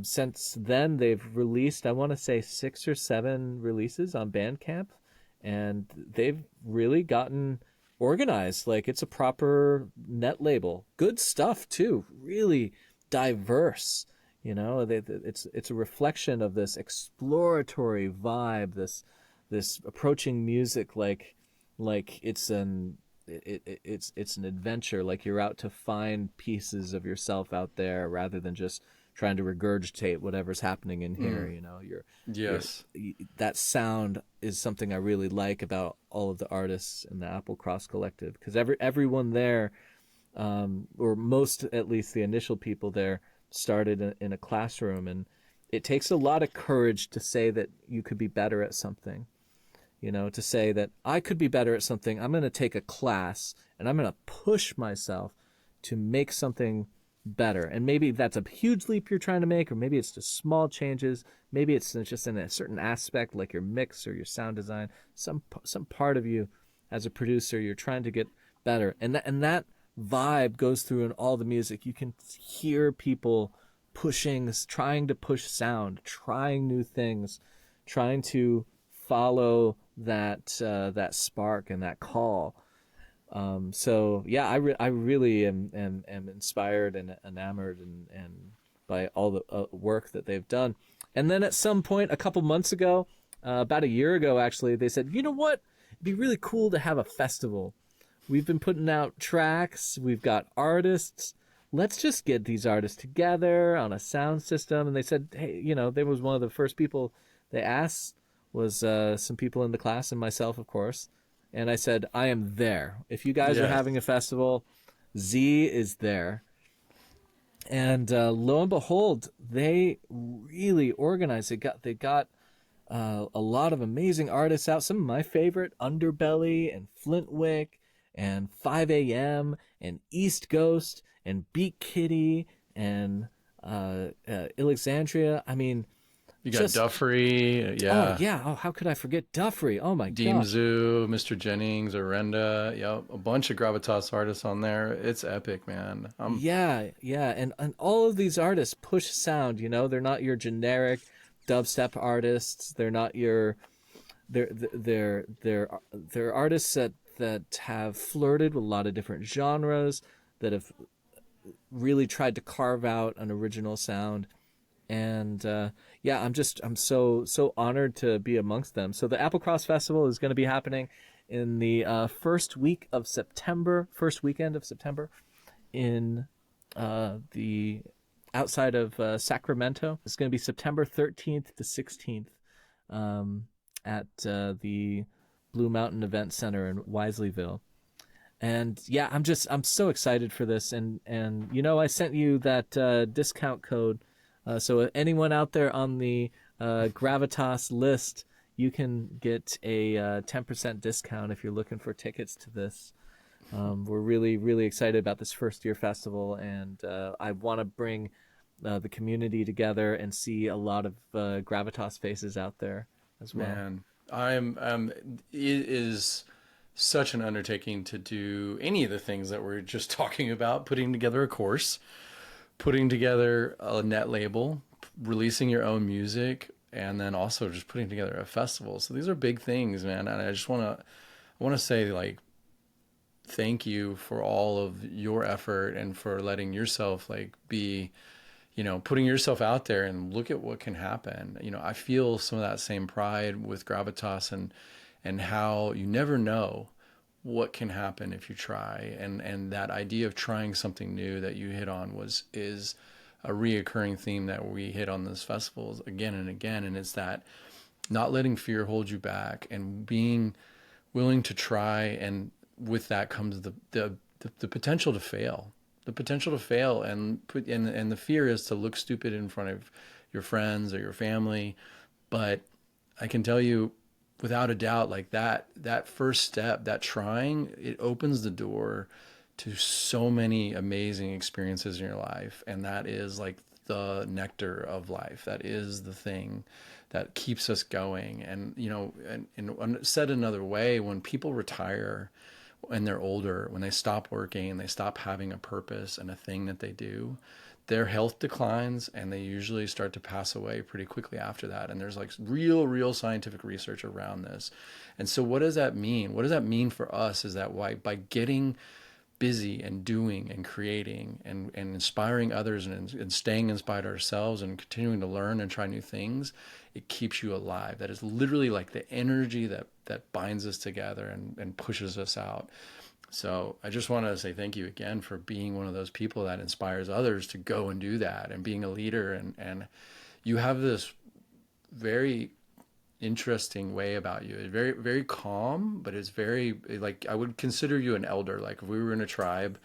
since then, they've released, I want to say 6 or 7 releases on Bandcamp. And they've really gotten organized. Like, it's a proper net label. Good stuff, too. Really diverse. It's a reflection of this exploratory vibe, this approaching music like it's an adventure, like you're out to find pieces of yourself out there rather than just trying to regurgitate whatever's happening in here. That sound is something I really like about all of the artists in the Applecross Collective, because everyone there, or most, at least the initial people there, started in a classroom, and it takes a lot of courage to say that you could be better at something, to say that I could be better at something. I'm going to take a class and I'm going to push myself to make something better. And maybe that's a huge leap you're trying to make, or maybe it's just small changes. Maybe it's just in a certain aspect, like your mix or your sound design, some part of you as a producer, you're trying to get better. And that vibe goes through in all the music. You can hear people trying to push sound, trying new things, trying to follow that spark and that call. So yeah, I really am inspired and enamored and by all the work that they've done. And then at some point, a couple months ago, about a year ago actually, they said, you know what, it'd be really cool to have a festival. We've been putting out tracks. We've got artists. Let's just get these artists together on a sound system. And they said, hey, there was one of the first people they asked was some people in the class and myself, of course. And I said, I am there. If you guys are having a festival, Z is there. And lo and behold, they really organized. They got a lot of amazing artists out. Some of my favorite, Underbelly and Flintwick and 5 a.m. and East Ghost and Beat Kitty and Alexandria. I mean, you got Duffrey, yeah. Oh, yeah. Oh, how could I forget Duffrey? Oh, my God. Deemzu, Mr. Jennings, Orenda. Yeah, a bunch of Gravitas artists on there. It's epic, man. Yeah. And all of these artists push sound, They're not your generic dubstep artists. They're not your... They're artists that have flirted with a lot of different genres, that have really tried to carve out an original sound. And I'm so honored to be amongst them. So the Applecross Festival is going to be happening in the first weekend of September, in the outside of Sacramento. It's going to be September 13th to 16th at the Blue Mountain Event Center in Wiselyville. And yeah, I'm so excited for this. And I sent you that discount code. So anyone out there on the Gravitas list, you can get a 10% discount if you're looking for tickets to this. We're really, really excited about this first year festival, and I want to bring the community together and see a lot of Gravitas faces out there as well. Man, it is such an undertaking to do any of the things that we're just talking about, putting together a course, putting together a net label, releasing your own music, and then also just putting together a festival. So these are big things, man. And I just want to say, like, thank you for all of your effort and for letting yourself, like, be, you know, putting yourself out there and look at what can happen. You know, I feel some of that same pride with Gravitas and how you never know what can happen if you try. And that idea of trying something new that you hit on is a reoccurring theme that we hit on this festival again and again. And it's that not letting fear hold you back and being willing to try. And with that comes the potential to fail, and the fear is to look stupid in front of your friends or your family. But I can tell you, without a doubt, like that first step, that trying, it opens the door to so many amazing experiences in your life. And that is like the nectar of life. That is the thing that keeps us going. And, you know, and said another way, when people retire and they're older, when they stop working and they stop having a purpose and a thing that they do, their health declines and they usually start to pass away pretty quickly after that. And there's like real scientific research around this. And so what does that mean? What does that mean for us is that by getting busy and doing and creating and inspiring others and staying inspired ourselves and continuing to learn and try new things, it keeps you alive. That is literally like the energy that binds us together and pushes us out. So I just want to say thank you again for being one of those people that inspires others to go and do that, and being a leader. And you have this very interesting way about you. It's very, very calm, but it's very, like, I would consider you an elder. Like if we were in a tribe,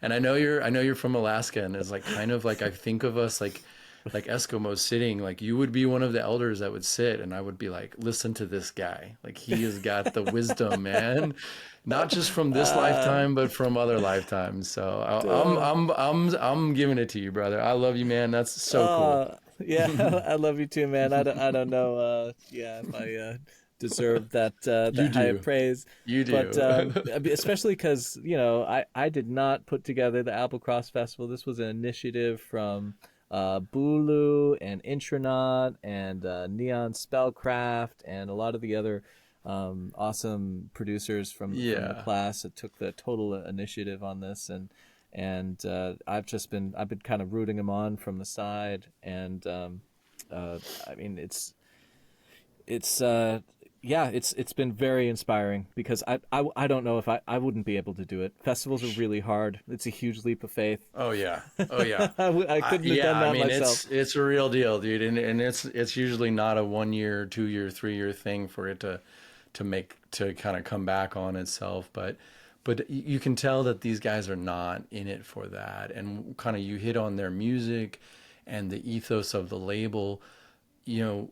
and I know you're from Alaska, and it's like kind of like I think of us like Eskimos sitting, like you would be one of the elders that would sit, and I would be like, listen to this guy, like he has got the wisdom, man, not just from this lifetime but from other lifetimes. So I'm giving it to you, brother. I love you, man. That's so cool. Yeah, I love you too, man. I don't know if I deserve that high praise. You do. But especially because, you know, I did not put together the Applecross Festival. This was an initiative from Bulu and Intronaut and Neon Spellcraft and a lot of the other awesome producers from the class that took the total initiative on this. And I've been kind of rooting them on from the side. And I mean, it's been very inspiring, because I don't know if I wouldn't be able to do it. Festivals are really hard. It's a huge leap of faith. Oh yeah. I couldn't have done that myself. It's a real deal, dude. And it's usually not a 1 year, 2 year, 3 year thing for it to kind of come back on itself. But you can tell that these guys are not in it for that. And kind of you hit on their music and the ethos of the label. You know,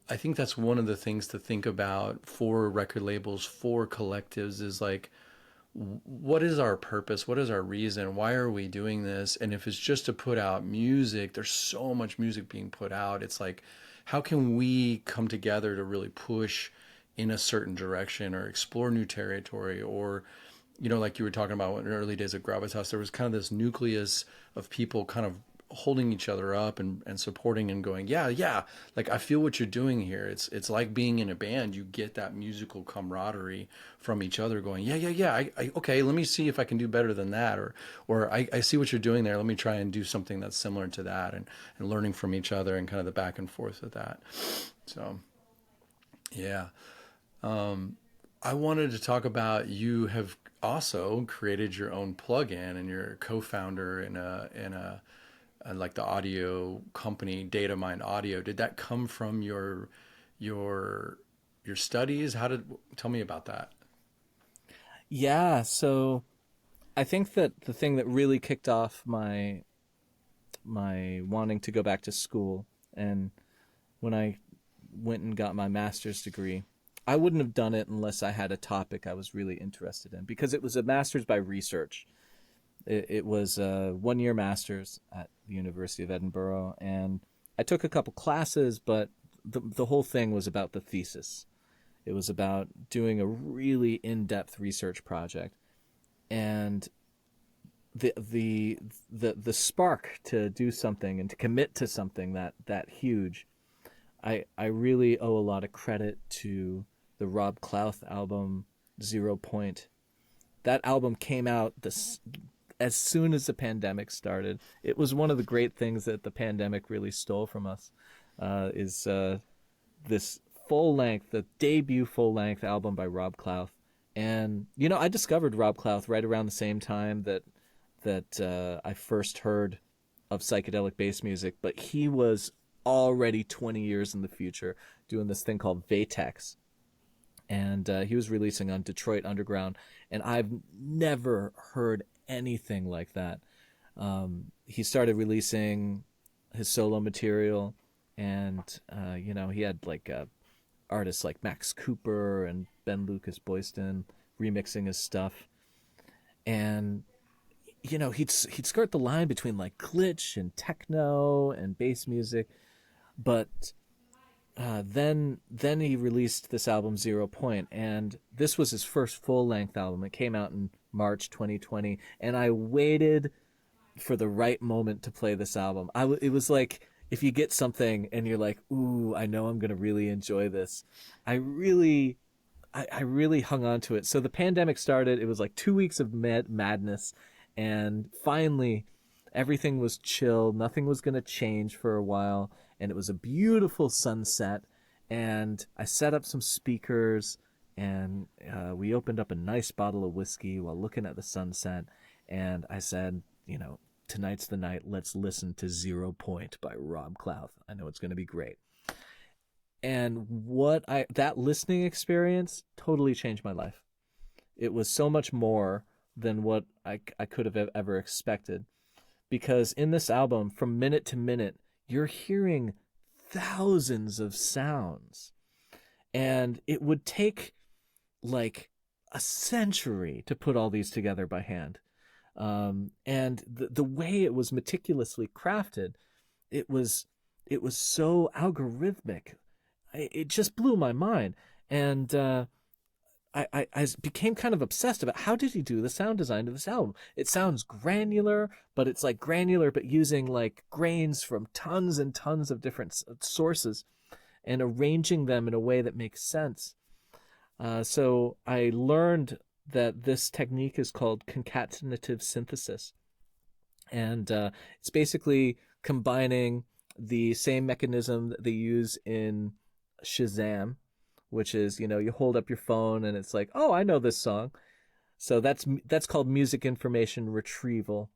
I think that's one of the things to think about for record labels, for collectives, is like, what is our purpose? What is our reason? Why are we doing this? And if it's just to put out music, there's so much music being put out. It's like, how can we come together to really push in a certain direction or explore new territory? Or, you know, like you were talking about in the early days of Gravitas, there was kind of this nucleus of people kind of holding each other up and supporting and going, yeah, like I feel what you're doing here. It's like being in a band. You get that musical camaraderie from each other going, yeah. Okay, let me see if I can do better than that. Or I see what you're doing there. Let me try and do something that's similar to that, and learning from each other and kind of the back and forth of that. So, yeah. I wanted to talk about, you have also created your own plugin, and you're a co-founder in a like the audio company DataMind Audio. Did that come from your studies? Tell me about that. Yeah, so I think that the thing that really kicked off my wanting to go back to school, and when I went and got my master's degree, I wouldn't have done it unless I had a topic I was really interested in, because it was a master's by research. It was a 1-year master's at the University of Edinburgh, and I took a couple classes, but the whole thing was about the thesis. It was about doing a really in-depth research project, and the spark to do something and to commit to something that huge. I really owe a lot of credit to the Rob Clouth album 0 Point. That album came out as soon as the pandemic started. It was one of the great things that the pandemic really stole from us, is this the debut full-length album by Rob Clouth. And, you know, I discovered Rob Clouth right around the same time that I first heard of psychedelic bass music, but he was already 20 years in the future doing this thing called Vatex. And he was releasing on Detroit Underground, and I've never heard anything like that. He started releasing his solo material, and you know, he had like artists like Max Cooper and Ben Lucas Boyston remixing his stuff, and you know, he'd skirt the line between like glitch and techno and bass music, but then he released this album 0 Point, and this was his first full-length album. It came out in March 2020, and I waited for the right moment to play this album. It was like if you get something and you're like, ooh, I know I'm going to really enjoy this. I really hung on to it. So the pandemic started. It was like 2 weeks of madness, and finally everything was chill. Nothing was going to change for a while, and it was a beautiful sunset, and I set up some speakers, and we opened up a nice bottle of whiskey while looking at the sunset, and I said, you know, tonight's the night. Let's listen to 0 Point by Rob Clouth. I know it's going to be great. And that listening experience totally changed my life. It was so much more than what I could have ever expected, because in this album, from minute to minute, you're hearing thousands of sounds, and it would take like a century to put all these together by hand. And the way it was meticulously crafted, it was so algorithmic. It just blew my mind. And I became kind of obsessed about how did he do the sound design of this album. It sounds granular, but it's like granular, but using like grains from tons and tons of different sources and arranging them in a way that makes sense. So I learned that this technique is called concatenative synthesis. And it's basically combining the same mechanism that they use in Shazam, which is, you know, you hold up your phone and it's like, oh, I know this song. So that's called music information retrieval.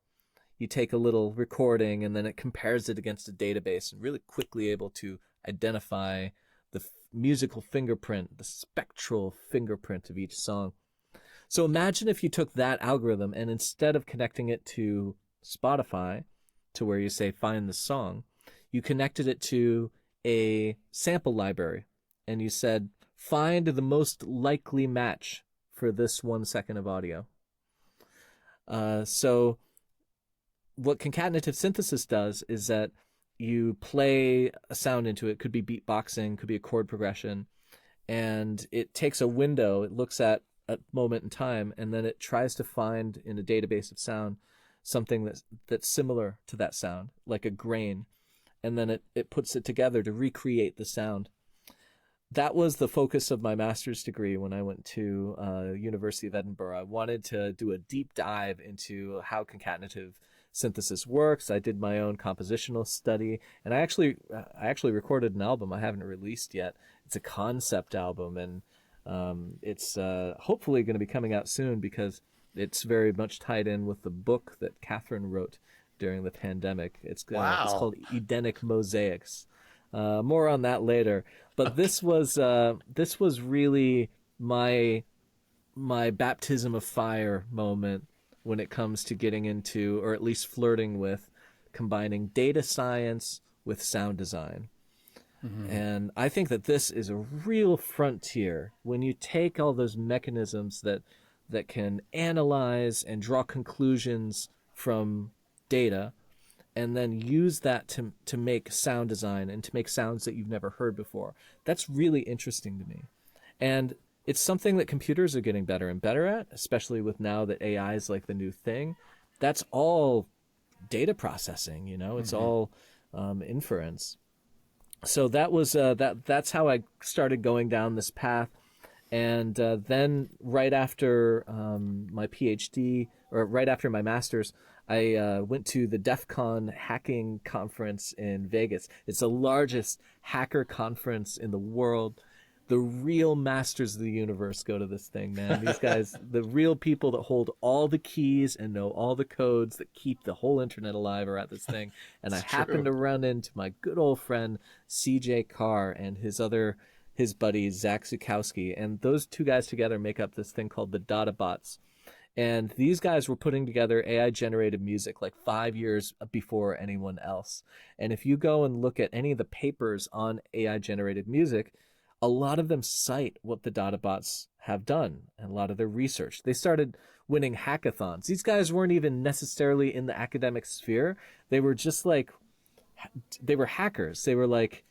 You take a little recording and then it compares it against a database and really quickly able to identify the musical fingerprint, the spectral fingerprint of each song. So imagine if you took that algorithm and instead of connecting it to Spotify, to where you say find the song, you connected it to a sample library and you said find the most likely match for this 1 second of audio. So what concatenative synthesis does is that you play a sound into it, could be beatboxing, could be a chord progression, and it takes a window, it looks at a moment in time, and then it tries to find in a database of sound something that's similar to that sound, like a grain, and then it puts it together to recreate the sound. That was the focus of my master's degree when I went to University of Edinburgh. I wanted to do a deep dive into how concatenative synthesis works. I did my own compositional study, and I actually recorded an album I haven't released yet. It's a concept album, and it's hopefully going to be coming out soon because it's very much tied in with the book that Catherine wrote during the pandemic. It's called Edenic Mosaics. More on that later. But this was really my baptism of fire moment when it comes to getting into, or at least flirting with, combining data science with sound design. Mm-hmm. And I think that this is a real frontier when you take all those mechanisms that can analyze and draw conclusions from data, and then use that to make sound design and to make sounds that you've never heard before. That's really interesting to me. And it's something that computers are getting better and better at, especially with now that AI is like the new thing. That's all data processing, you know, it's all inference. So that was that's how I started going down this path. And then right after my PhD, or right after my master's, I went to the DEF CON hacking conference in Vegas. It's the largest hacker conference in the world. The real masters of the universe go to this thing, man. These guys, the real people that hold all the keys and know all the codes that keep the whole internet alive are at this thing. And I happened to run into my good old friend CJ Carr and his buddy Zach Zukowski, and those two guys together make up this thing called the DataBots. And these guys were putting together AI generated music like 5 years before anyone else. And if you go and look at any of the papers on AI generated music, a lot of them cite what the DataBots have done and a lot of their research. They started winning hackathons. These guys weren't even necessarily in the academic sphere. They were just like, they were hackers. They were like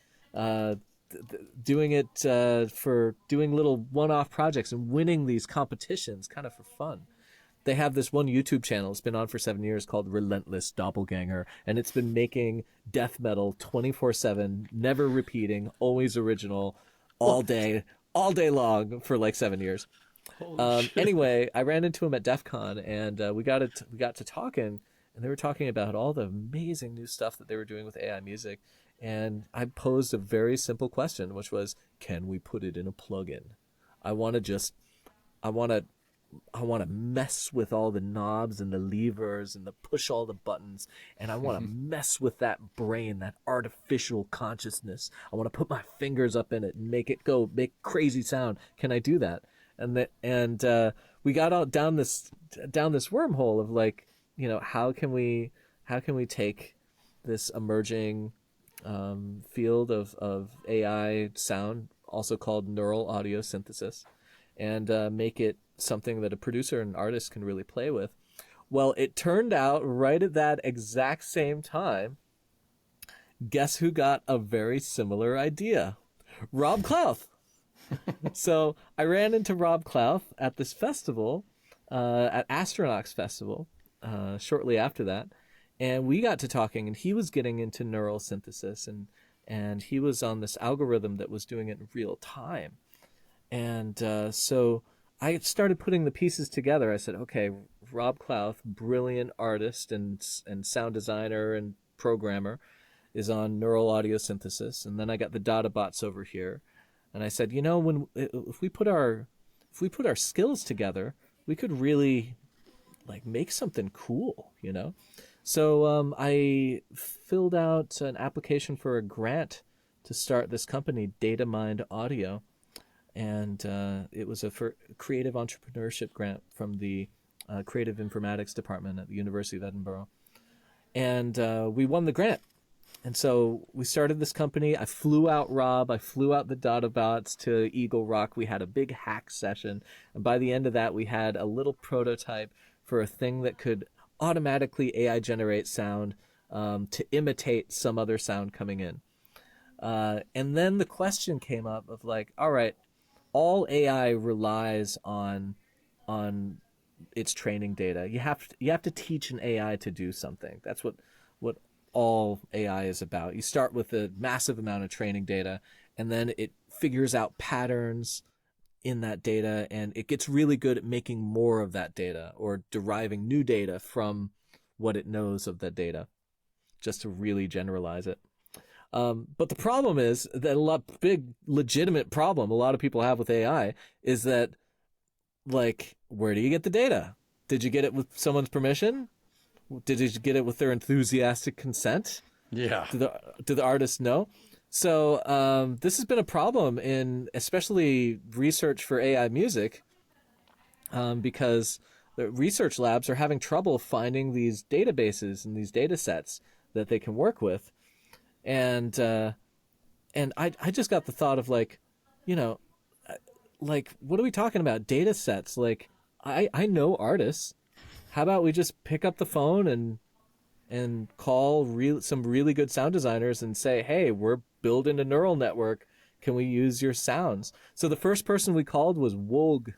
doing it for doing little one-off projects and winning these competitions kind of for fun. They have this one YouTube channel, it's been on for 7 years, called Relentless Doppelganger, and it's been making death metal 24/7, never repeating, always original, all day long for like 7 years. Anyway, I ran into him at DEF CON, and we got to talking, and they were talking about all the amazing new stuff that they were doing with AI music. And I posed a very simple question, which was, can we put it in a plugin? I want to mess with all the knobs and the levers and push all the buttons, and I want to mess with that brain, that artificial consciousness. I want to put my fingers up in it and make it go, make crazy sound. Can I do that? And we got out down this wormhole of like, you know, how can we take this emerging field of AI sound, also called neural audio synthesis, and make it something that a producer and artist can really play with. Well, it turned out right at that exact same time, guess who got a very similar idea? Rob Clouth. So I ran into Rob Clouth at this festival, at Astronauts Festival, shortly after that. And we got to talking, and he was getting into neural synthesis, and he was on this algorithm that was doing it in real time. And so I started putting the pieces together. I said, okay, Rob Clouth, brilliant artist and sound designer and programmer, is on neural audio synthesis. And then I got the DataBots over here. And I said, you know, if we put our skills together, we could really like make something cool, you know? So I filled out an application for a grant to start this company, DataMind Audio. And it was a creative entrepreneurship grant from the creative informatics department at the University of Edinburgh. And we won the grant. And so we started this company. I flew out Rob. I flew out the DataBots to Eagle Rock. We had a big hack session. And by the end of that, we had a little prototype for a thing that could automatically AI generate sound to imitate some other sound coming in. And then the question came up of like, all right, all AI relies on its training data. You have to teach an AI to do something. That's what all AI is about. You start with a massive amount of training data, and then it figures out patterns in that data, and it gets really good at making more of that data or deriving new data from what it knows of that data, just to really generalize it. But the problem is that big legitimate problem a lot of people have with AI is that, like, where do you get the data? Did you get it with someone's permission? Did you get it with their enthusiastic consent? Yeah. Do the artists know? So this has been a problem in especially research for AI music, because the research labs are having trouble finding these databases and these data sets that they can work with. And I just got the thought of like, you know, like, what are we talking about? Data sets. Like, I know artists. How about we just pick up the phone and call some really good sound designers and say, hey, we're building a neural network. Can we use your sounds? So the first person we called was Wolg.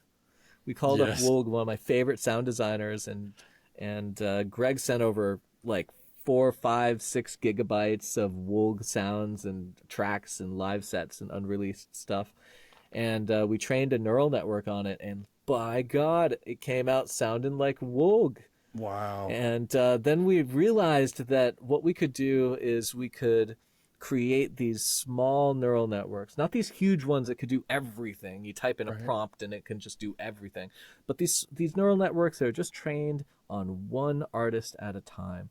We called up Wolg, one of my favorite sound designers, and Greg sent over like 4, 5, 6 gigabytes of Wolg sounds and tracks and live sets and unreleased stuff. And we trained a neural network on it, and by God, it came out sounding like Wolg. Wow. And then we realized that what we could do is we could create these small neural networks, not these huge ones that could do everything. You type in a prompt and it can just do everything. But these neural networks are just trained on one artist at a time.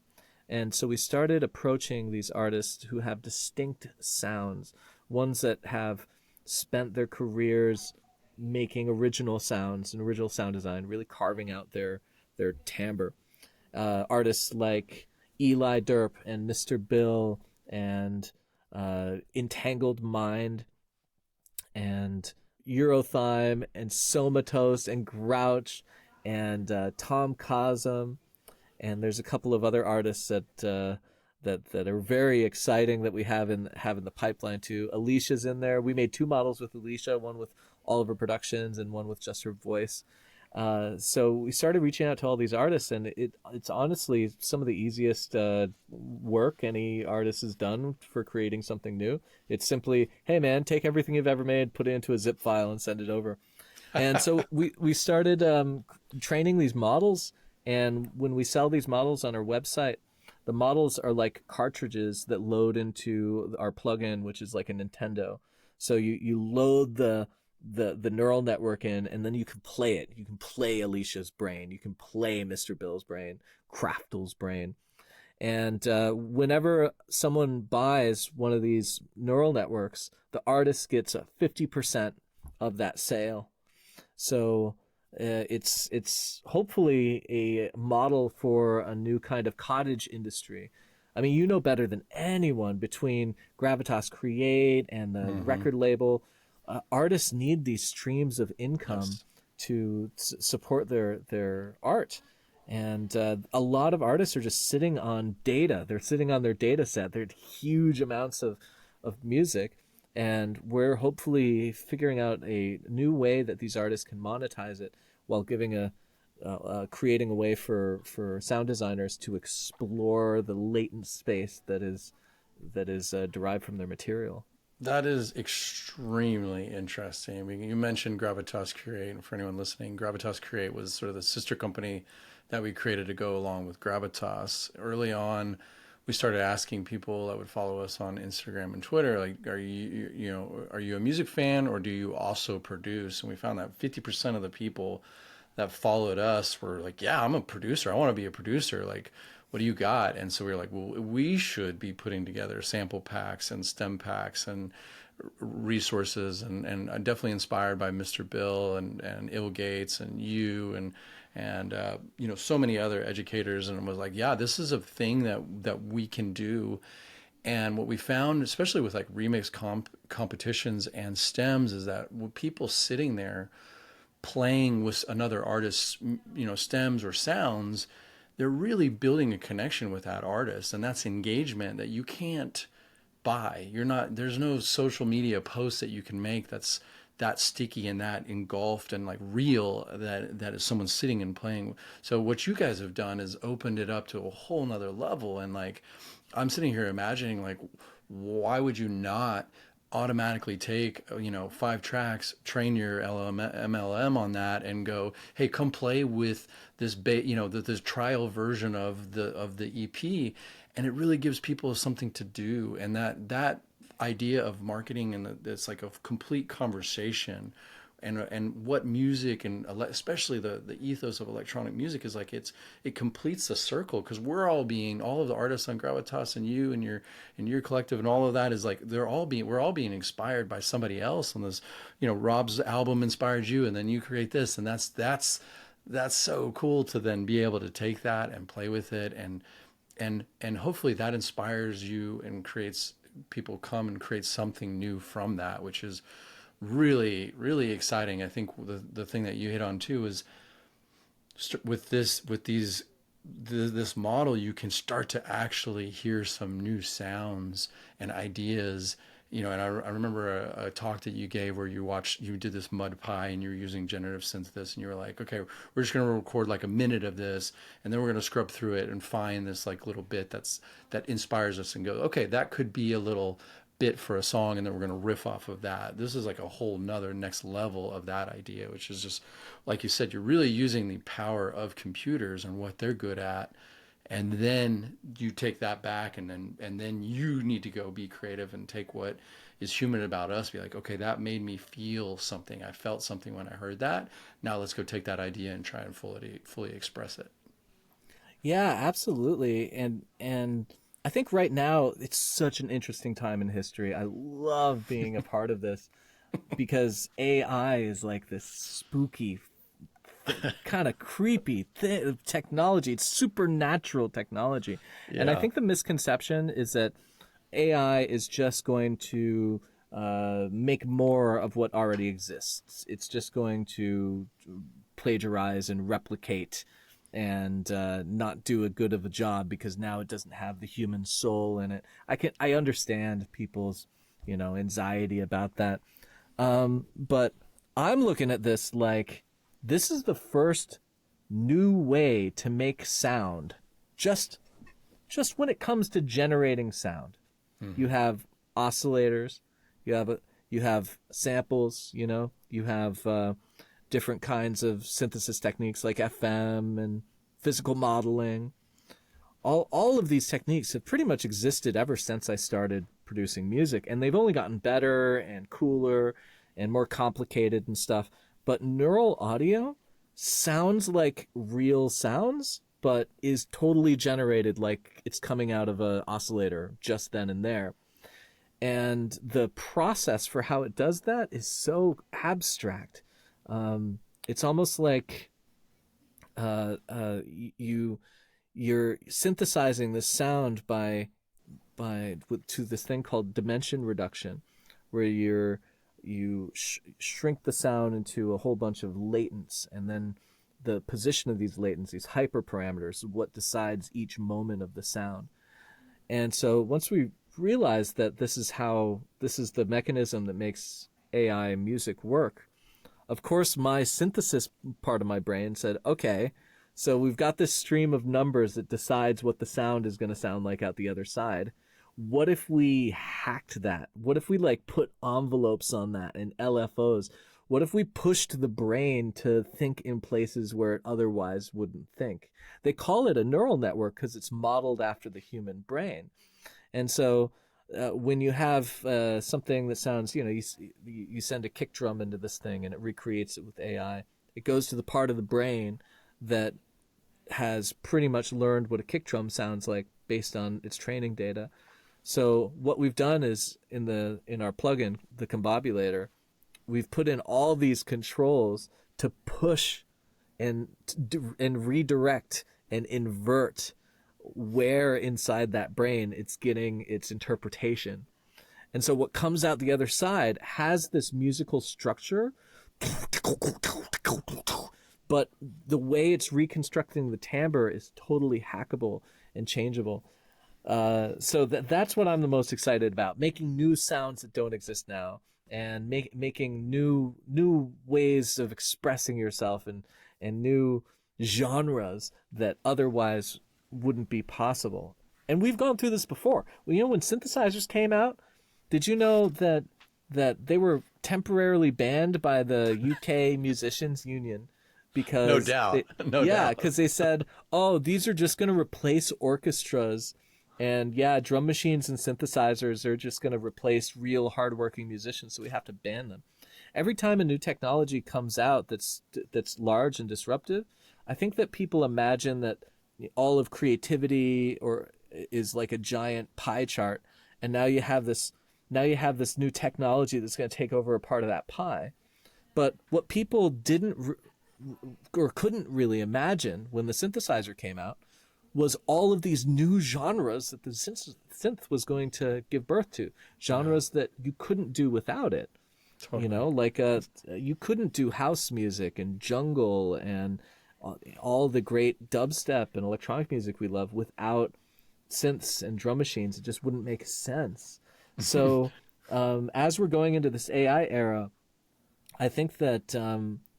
And so we started approaching these artists who have distinct sounds, ones that have spent their careers making original sounds and original sound design, really carving out their timbre. Artists like Eli Derp and Mr. Bill and Entangled Mind and Eurothyme and Somatos and Grouch and Tom Kazum, and there's a couple of other artists that are very exciting that we have in the pipeline too. Alicia's in there. We made 2 models with Alicia, one with Oliver Productions and one with just her voice. So we started reaching out to all these artists, and it's honestly some of the easiest work any artist has done for creating something new. It's simply, hey man, take everything you've ever made, put it into a zip file, and send it over. And so we started training these models, and when we sell these models on our website, the models are like cartridges that load into our plugin, which is like a Nintendo. So you load the neural network in, and then you can play it. You can play Alicia's brain. You can play Mr. Bill's brain, Craftel's brain. And whenever someone buys one of these neural networks, the artist gets a 50% of that sale. So it's hopefully a model for a new kind of cottage industry. I mean, you know better than anyone, between Gravitas Create and the record label, artists need these streams of income to support their art. And a lot of artists are just sitting on data. They're sitting on their data set. They're huge amounts of music. And we're hopefully figuring out a new way that these artists can monetize it while giving creating a way for sound designers to explore the latent space that is derived from their material. That is extremely interesting. I mean, you mentioned Gravitas Create, and for anyone listening, Gravitas Create was sort of the sister company that we created to go along with Gravitas. Early on, we started asking people that would follow us on Instagram and Twitter, like, are you a music fan, or do you also produce? And we found that 50% of the people that followed us were like, yeah, I'm a producer. I want to be a producer. Like, what do you got? And so we were like, well, we should be putting together sample packs and stem packs and resources, and definitely inspired by Mr. Bill and Il Gates and you and so many other educators, and was like, yeah, this is a thing that we can do. And what we found, especially with like remix competitions and stems, is that with people sitting there playing with another artist's stems or sounds, they're really building a connection with that artist, and that's engagement that you can't buy. There's no social media post that you can make that's that sticky and that engulfed and like real that is someone sitting and playing. So what you guys have done is opened it up to a whole nother level. And like, I'm sitting here imagining, like, why would you not automatically take 5 tracks, train your MLM on that, and go, hey, come play with this this trial version of the EP, and it really gives people something to do. And that idea of marketing, and it's like a complete conversation, and what music, and especially the ethos of electronic music is like, it completes the circle, because all of the artists on Gravitas and you and your collective and all of that is like, we're all being inspired by somebody else on this. Rob's album inspired you, and then you create this, and that's so cool to then be able to take that and play with it, and hopefully that inspires you and creates people come and create something new from that, which is really, really exciting. I think the thing that you hit on too is with this model, you can start to actually hear some new sounds and ideas and I remember a talk that you gave where you did this mud pie and you were using generative synthesis, and you were like, okay, we're just going to record like a minute of this, and then we're going to scrub through it and find this like little bit that inspires us and go, okay, that could be a little bit for a song, and then we're going to riff off of that. This is like a whole nother next level of that idea, which is just, like you said, you're really using the power of computers and what they're good at. And then you take that back, and then you need to go be creative and take what is human about us, be like, okay, that made me feel something. I felt something when I heard that. Now let's go take that idea and try and fully express it. Yeah, absolutely. And I think right now it's such an interesting time in history. I love being a part of this because AI is like this spooky, kind of creepy technology. It's supernatural technology. Yeah. And I think the misconception is that AI is just going to make more of what already exists. It's just going to plagiarize and replicate and not do a good of a job because now it doesn't have the human soul in it. I understand people's anxiety about that, but I'm looking at this like this is the first new way to make sound. Just when it comes to generating sound, you have oscillators, you have samples, you have different kinds of synthesis techniques like FM and physical modeling. All of these techniques have pretty much existed ever since I started producing music, and they've only gotten better and cooler and more complicated and stuff. But neural audio sounds like real sounds, but is totally generated like it's coming out of an oscillator just then and there. And the process for how it does that is so abstract. It's almost like you're synthesizing the sound to this thing called dimension reduction, where you shrink the sound into a whole bunch of latents, and then the position of these latents, these hyperparameters, what decides each moment of the sound. And so once we realized that this is the mechanism that makes AI music work, of course my synthesis part of my brain said, okay, so we've got this stream of numbers that decides what the sound is going to sound like out the other side. What if we hacked that? What if we put envelopes on that and LFOs? What if we pushed the brain to think in places where it otherwise wouldn't think? They call it a neural network because it's modeled after the human brain. And so when you have something that sounds, you send a kick drum into this thing and it recreates it with AI. It goes to the part of the brain that has pretty much learned what a kick drum sounds like based on its training data. So what we've done is in our plugin, the Combobulator, we've put in all these controls to push and redirect and invert where inside that brain it's getting its interpretation. And so what comes out the other side has this musical structure, but the way it's reconstructing the timbre is totally hackable and changeable. So that's what I'm the most excited about, making new sounds that don't exist now, and making new ways of expressing yourself and new genres that otherwise wouldn't be possible. And we've gone through this before. Well, when synthesizers came out, did you know that they were temporarily banned by the UK Musicians Union? Because no doubt. Because they said, oh, these are just going to replace orchestras. And drum machines and synthesizers are just going to replace real hardworking musicians, so we have to ban them. Every time a new technology comes out that's large and disruptive, I think that people imagine that all of creativity is like a giant pie chart, and now you have this new technology that's going to take over a part of that pie. But what people didn't or couldn't really imagine when the synthesizer came out was all of these new genres that the synth was going to give birth to, genres that you couldn't do without it. Totally. You couldn't do house music and jungle and all the great dubstep and electronic music we love without synths and drum machines. It just wouldn't make sense. So as we're going into this AI era, I think that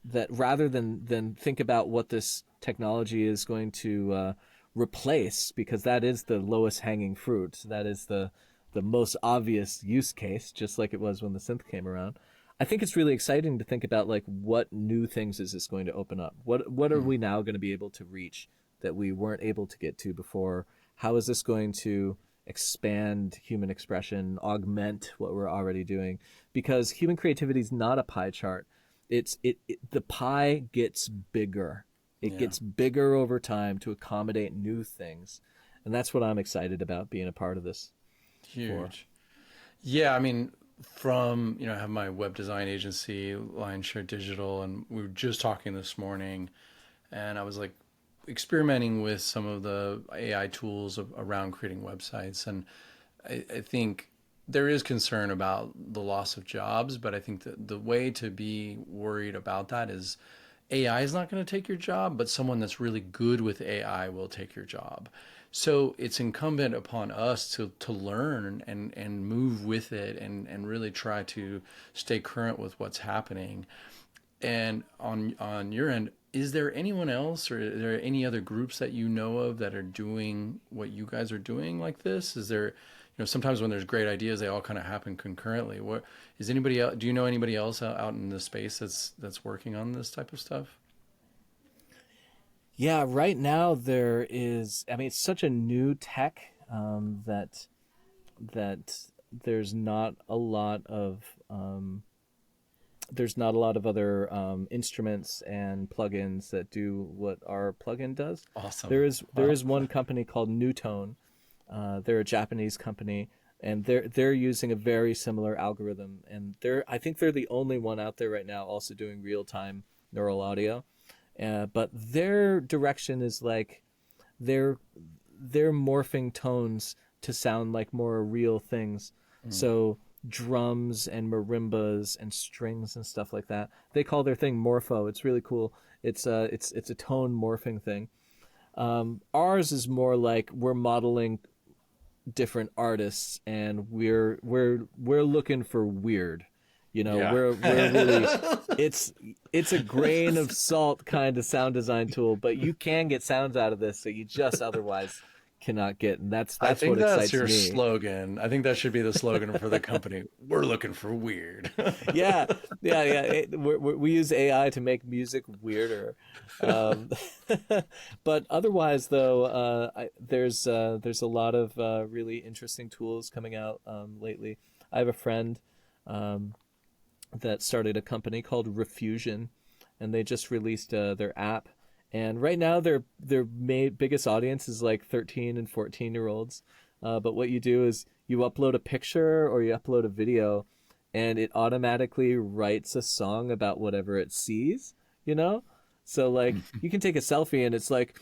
that rather than think about what this technology is going to replace, because that is the lowest hanging fruit, that is the most obvious use case, just like it was when the synth came around. I think it's really exciting to think about, like, what new things is this going to open up? What are we now going to be able to reach that we weren't able to get to before? How is this going to expand human expression, augment what we're already doing? Because human creativity is not a pie chart. The pie gets bigger. It gets bigger over time to accommodate new things. And that's what I'm excited about being a part of this. Huge. Yeah, I mean, I have my web design agency, Lionshare Digital, and we were just talking this morning, and I was like experimenting with some of the AI tools around creating websites. And I think there is concern about the loss of jobs, but I think that the way to be worried about that is AI is not going to take your job, but someone that's really good with AI will take your job. So it's incumbent upon us to learn and move with it and really try to stay current with what's happening. And on your end, is there anyone else, or are there any other groups that you know of that are doing what you guys are doing like this? Is there, sometimes when there's great ideas, they all kind of happen concurrently. What is anybody else? Do you know anybody else out in the space that's working on this type of stuff? Yeah, right now there is. I mean, it's such a new tech that there's not a lot of other instruments and plugins that do what our plugin does. Awesome. There is one company called Newtone. They're a Japanese company, and they're using a very similar algorithm. And I think they're the only one out there right now also doing real time neural audio. But their direction is like they're morphing tones to sound like more real things. So drums and marimbas and strings and stuff like that. They call their thing morpho. It's really cool. It's a tone morphing thing. Ours is more like we're modeling different artists, and we're looking for weird. We're really it's a grain of salt kind of sound design tool, but you can get sounds out of this that you just otherwise cannot get, and that's I think what that's excites your me. slogan. I think that should be the slogan for the company. We're looking for weird. Yeah. We use AI to make music weirder, but otherwise, though, there's a lot of really interesting tools coming out lately. I have a friend that started a company called Refusion, and they just released their app. And right now, their biggest audience is like 13 and 14-year-olds. But what you do is you upload a picture or you upload a video, and it automatically writes a song about whatever it sees, So, like, you can take a selfie, and it's like,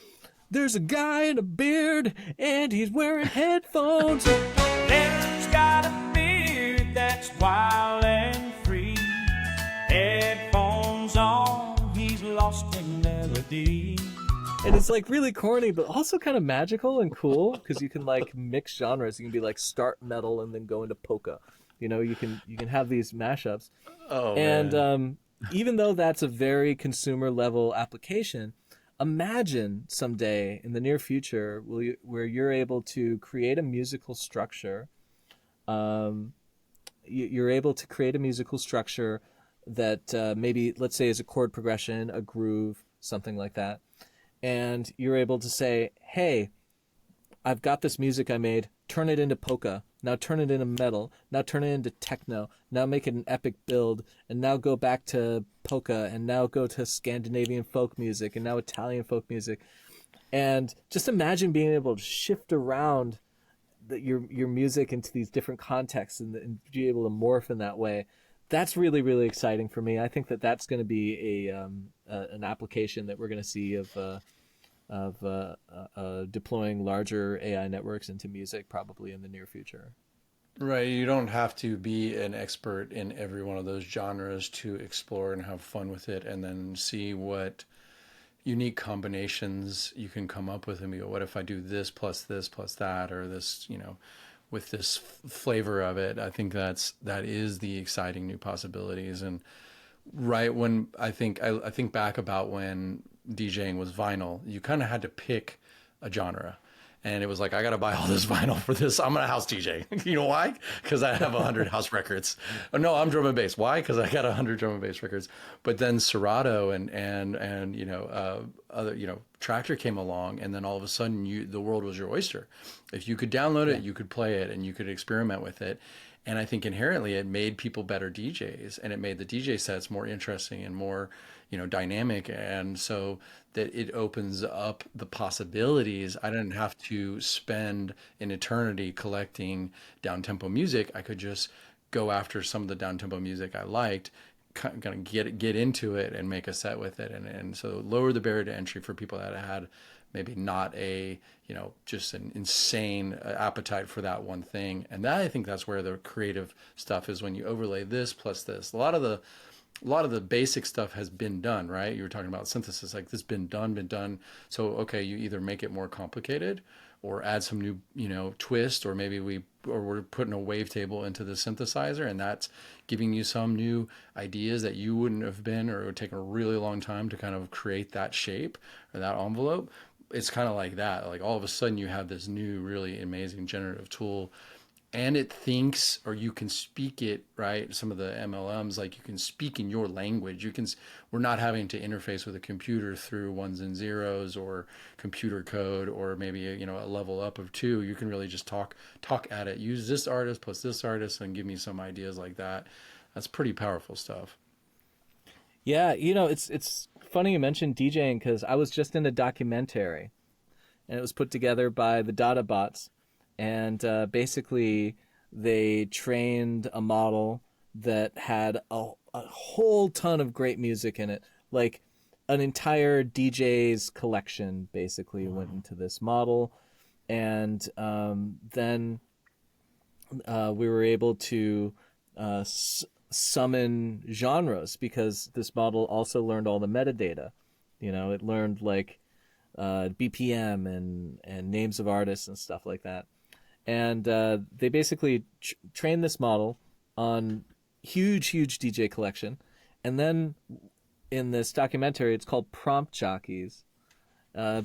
there's a guy in a beard, and he's wearing headphones. There's got a beard that's wild and free. Headphones on, he's lost in melody. And it's like really corny, but also kind of magical and cool, because you can like mix genres. You can be like start metal and then go into polka. You can have these mashups. Man. Even though that's a very consumer level application, imagine someday in the near future where you're able to create a musical structure. You're able to create a musical structure that maybe, let's say, is a chord progression, a groove, something like that. And you're able to say, hey, I've got this music I made, turn it into polka, now turn it into metal, now turn it into techno, now make it an epic build, and now go back to polka, and now go to Scandinavian folk music, and now Italian folk music. And just imagine being able to shift around your music into these different contexts and be able to morph in that way. That's really, really exciting for me. I think that's going to be an application that we're going to see of deploying larger AI networks into music probably in the near future. Right. You don't have to be an expert in every one of those genres to explore and have fun with it, and then see what unique combinations you can come up with and go, what if I do this plus that, or this, with this flavor of it. I think that is the exciting new possibilities. And right when I think back about when DJing was vinyl, you kind of had to pick a genre. And it was like, I got to buy all this vinyl for this. I'm going to house DJ. You know why? Because I have 100 house records. Oh, no, I'm drum and bass. Why? Because I got 100 drum and bass records. But then Serato and other, Tractor came along, and then all of a sudden the world was your oyster. If you could download it, you could play it, and you could experiment with it. And I think inherently it made people better DJs, and it made the DJ sets more interesting and more, dynamic. And so that it opens up the possibilities. I didn't have to spend an eternity collecting down-tempo music. I could just go after some of the down-tempo music I liked, kind of get into it and make a set with it. And so lower the barrier to entry for people that had maybe not a, just an insane appetite for that one thing. And I think that's where the creative stuff is, when you overlay this plus this. A lot of the basic stuff has been done, right? You were talking about synthesis, like this been done. So, okay, you either make it more complicated or add some new, twist, or maybe we're putting a wavetable into the synthesizer, and that's giving you some new ideas that you wouldn't have been, or it would take a really long time to kind of create that shape or that envelope. It's kind of like that. Like all of a sudden you have this new, really amazing generative tool, and it thinks, or you can speak it, right? Some of the MLMs, like you can speak in your language. We're not having to interface with a computer through ones and zeros or computer code, or maybe a level up of 2. You can really just talk at it. Use this artist plus this artist and give me some ideas like that. That's pretty powerful stuff. Yeah, it's funny you mentioned DJing, because I was just in a documentary, and it was put together by the DataBots. And basically, they trained a model that had a whole ton of great music in it. Like an entire DJ's collection basically went into this model. And then we were able to summon genres, because this model also learned all the metadata. It learned like BPM and names of artists and stuff like that. And they basically trained this model on huge DJ collection. And then in this documentary, it's called Prompt Jockeys.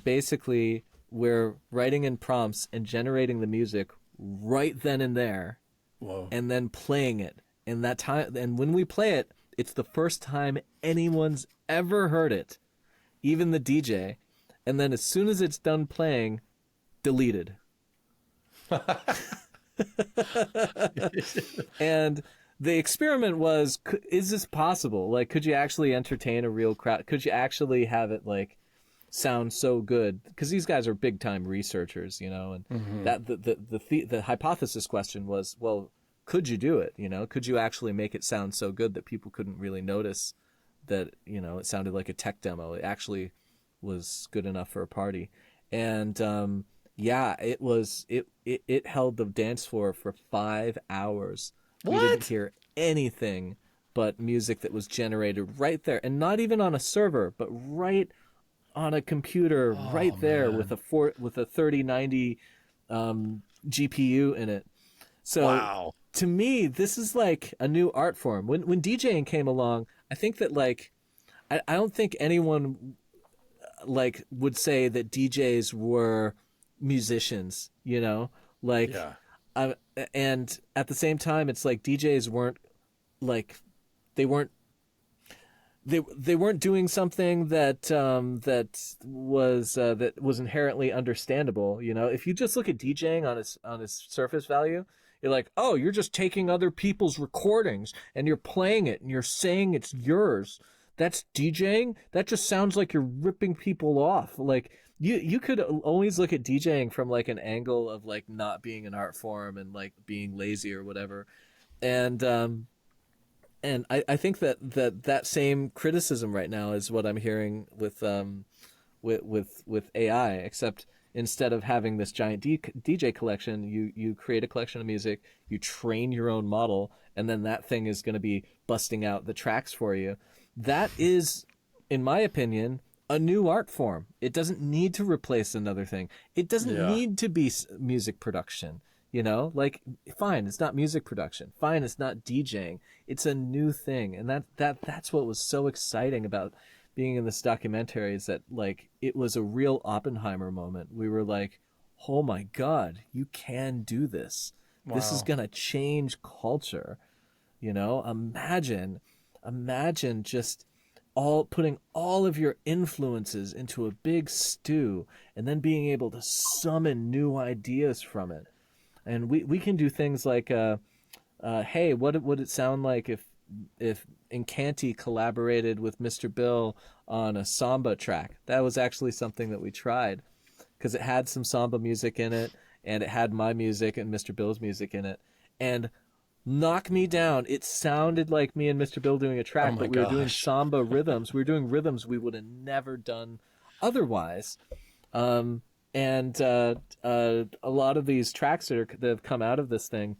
Basically, we're writing in prompts and generating the music right then and there. Whoa. And then playing it. And that time, and when we play it, it's the first time anyone's ever heard it, even the DJ. And then as soon as it's done playing, deleted. And the experiment was, is this possible? Like, could you actually entertain a real crowd? Could you actually have it like sound so good? Because these guys are big time researchers, and that the hypothesis question was, well, could you do it? Could you actually make it sound so good that people couldn't really notice that, it sounded like a tech demo? It actually was good enough for a party. And yeah, it was. It held the dance floor for 5 hours. What? We didn't hear anything but music that was generated right there, and not even on a server, but right on a computer, right there, man. with a 3090 GPU in it. So wow. To me, this is like a new art form. When DJing came along, I think that I don't think anyone would say that DJs were musicians, yeah. And at the same time, it's like DJs weren't they weren't doing something that was inherently understandable. If you just look at DJing on its surface value, you're like, oh, you're just taking other people's recordings and you're playing it and you're saying it's yours. That's DJing? That just sounds like you're ripping people off. Like you could always look at DJing from an angle of not being an art form and being lazy or whatever. And I think that same criticism right now is what I'm hearing with AI, except instead of having this giant DJ collection, you create a collection of music, you train your own model, and then that thing is going to be busting out the tracks for you. That is, in my opinion, a new art form. It doesn't need to replace another thing. It doesn't need to be music production. You know, like, fine, it's not music production. Fine, it's not DJing. It's a new thing, and that's what was so exciting about being in this documentary, is that, like, it was a real Oppenheimer moment. We were like, oh my God, you can do this. Wow. This is gonna change culture. You know, imagine just putting all of your influences into a big stew and then being able to summon new ideas from it. And we can do things like, hey, what would it sound like if Encanti collaborated with Mr. Bill on a samba track? That was actually something that we tried, because it had some samba music in it, and it had my music and Mr. Bill's music in it. And knock me down, it sounded like me and Mr. Bill doing a track, but we were doing samba rhythms. We were doing rhythms we would have never done otherwise. And a lot of these tracks that have come out of this thing,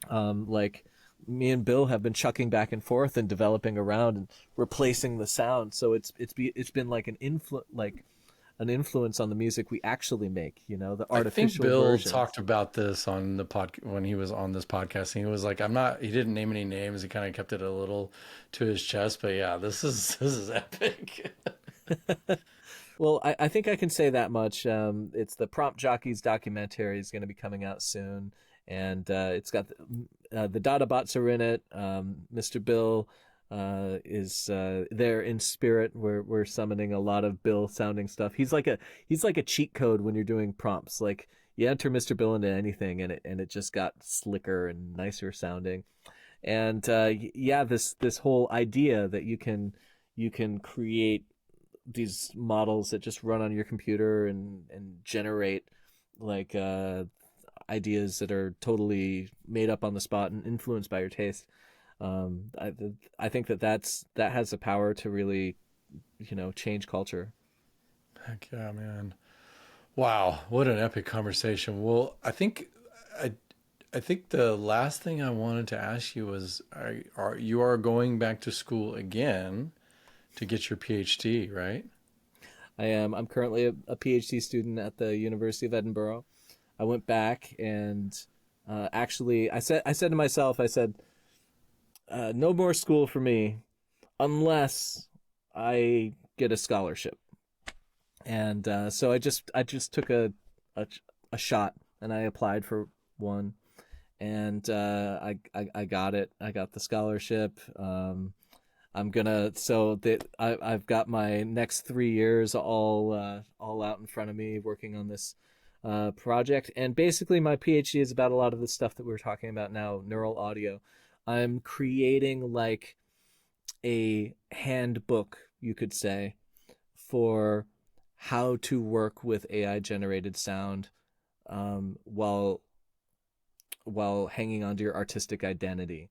like, me and Bill have been chucking back and forth and developing around and replacing the sound. So it's been like an influence on the music we actually make. You know, the artificial. I think Bill versions. talked about this on the when he was on this podcast. And he was like, he didn't name any names. He kind of kept it a little to his chest. But yeah, this is epic. Well, I think I can say that much. It's the Prompt Jockeys documentary is going to be coming out soon, and it's got the Databots are in it. Mr. Bill is there in spirit. We're summoning a lot of Bill sounding stuff. He's like a cheat code when you're doing prompts. Like, you enter Mr. Bill into anything, and it just got slicker and nicer sounding. And yeah, this whole idea that you can create these models that just run on your computer and generate, like, ideas that are totally made up on the spot and influenced by your taste. I think that has the power to really, you know, change culture. Heck yeah, man. Wow, what an epic conversation. Well, I think the last thing I wanted to ask you was, you are going back to school again to get your PhD, right? I am. I'm currently a PhD student at the University of Edinburgh. I went back and actually I said to myself, no more school for me unless I get a scholarship. And so I just took a shot, and I applied for one, and I got it. I got the scholarship. I've got my next 3 years all out in front of me working on this project. And basically my PhD is about a lot of the stuff that we're talking about now, neural audio. I'm creating like a handbook, you could say, for how to work with AI generated sound while hanging on to your artistic identity.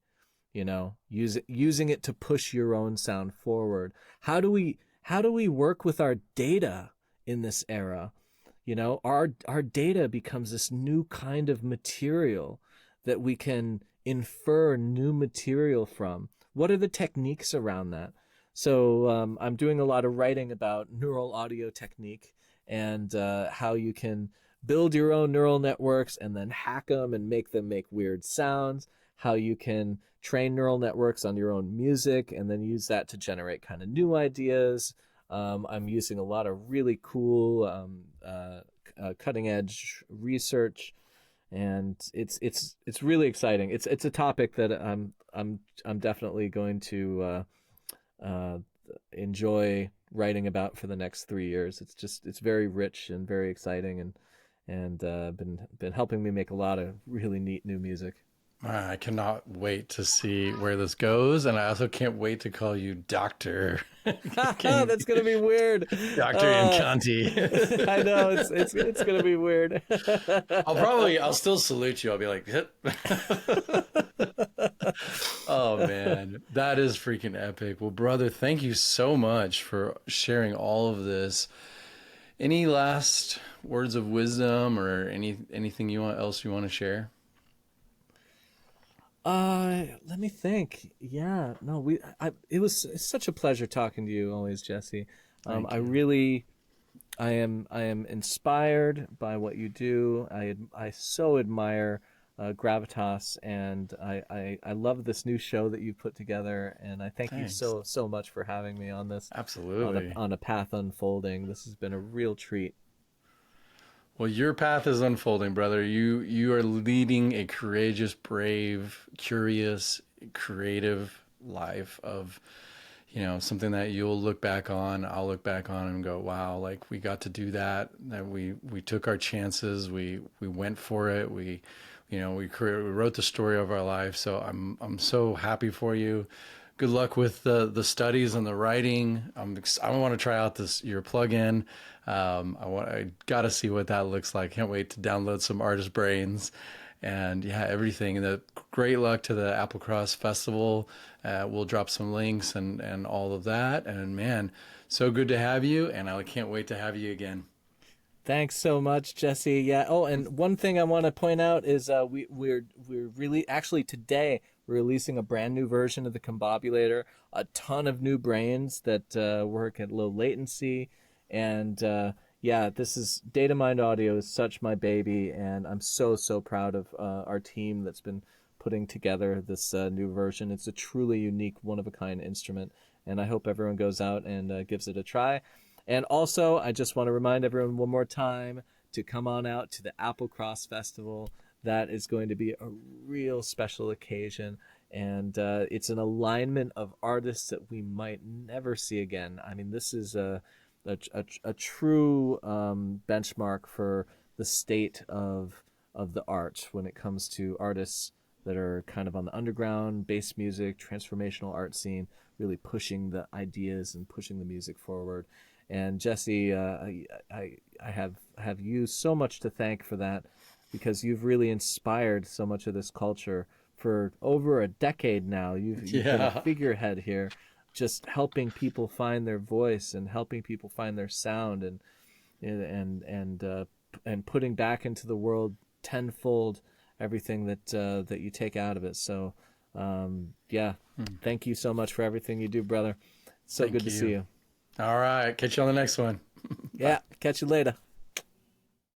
You know, using it to push your own sound forward. How do we work with our data in this era? You know, our data becomes this new kind of material that we can infer new material from. What are the techniques around that? So I'm doing a lot of writing about neural audio technique and how you can build your own neural networks and then hack them and make them make weird sounds. How you can train neural networks on your own music and then use that to generate kind of new ideas. I'm using a lot of really cool cutting edge research, and it's really exciting. It's a topic that I'm definitely going to enjoy writing about for the next 3 years. It's very rich and very exciting, and been helping me make a lot of really neat new music. I cannot wait to see where this goes, and I also can't wait to call you Doctor. That's gonna be weird, Dr. Encanti. I know it's gonna be weird. I'll still salute you. I'll be like, hit. Oh man, that is freaking epic. Well, brother, thank you so much for sharing all of this. Any last words of wisdom or anything else you want to share? Let me think. Yeah, no, it's such a pleasure talking to you always, Jesse. I I am inspired by what you do. I so admire Gravitas, and I love this new show that you put together, and I thank Thanks. you so much for having me on this. Absolutely. On a path unfolding. This has been a real treat. Well, your path is unfolding, brother. You are leading a courageous, brave, curious, creative life of, something that you'll look back on, I'll look back on and go, wow, like we got to do that we took our chances, we went for it, we wrote the story of our life. So I'm so happy for you. Good luck with the studies and the writing. I want to try out your plugin. I got to see what that looks like. Can't wait to download some Artist Brains, and everything. And great luck to the Applecross Festival. We'll drop some links and all of that. And man, so good to have you, and I can't wait to have you again. Thanks so much, Jesse. Yeah. Oh, and one thing I want to point out is we're really actually today we're releasing a brand new version of the Combobulator. A ton of new brains that work at low latency, and this is DataMind Audio is such my baby, and I'm so proud of our team that's been putting together this new version. It's a truly unique, one-of-a-kind instrument, and I hope everyone goes out and gives it a try. And also, I just want to remind everyone one more time to come on out to the Applecross Festival. That is going to be a real special occasion, and it's an alignment of artists that we might never see again. I mean, this is a true benchmark for the state of the art when it comes to artists that are kind of on the underground, bass music, transformational art scene, really pushing the ideas and pushing the music forward. And Jesse, I have you so much to thank for that, because you've really inspired so much of this culture for over a decade now. You've been a figurehead here, just helping people find their voice and helping people find their sound and putting back into the world tenfold everything that you take out of it. So thank you so much for everything you do, brother. So good to see you. All right, catch you on the next one. Yeah, catch you later.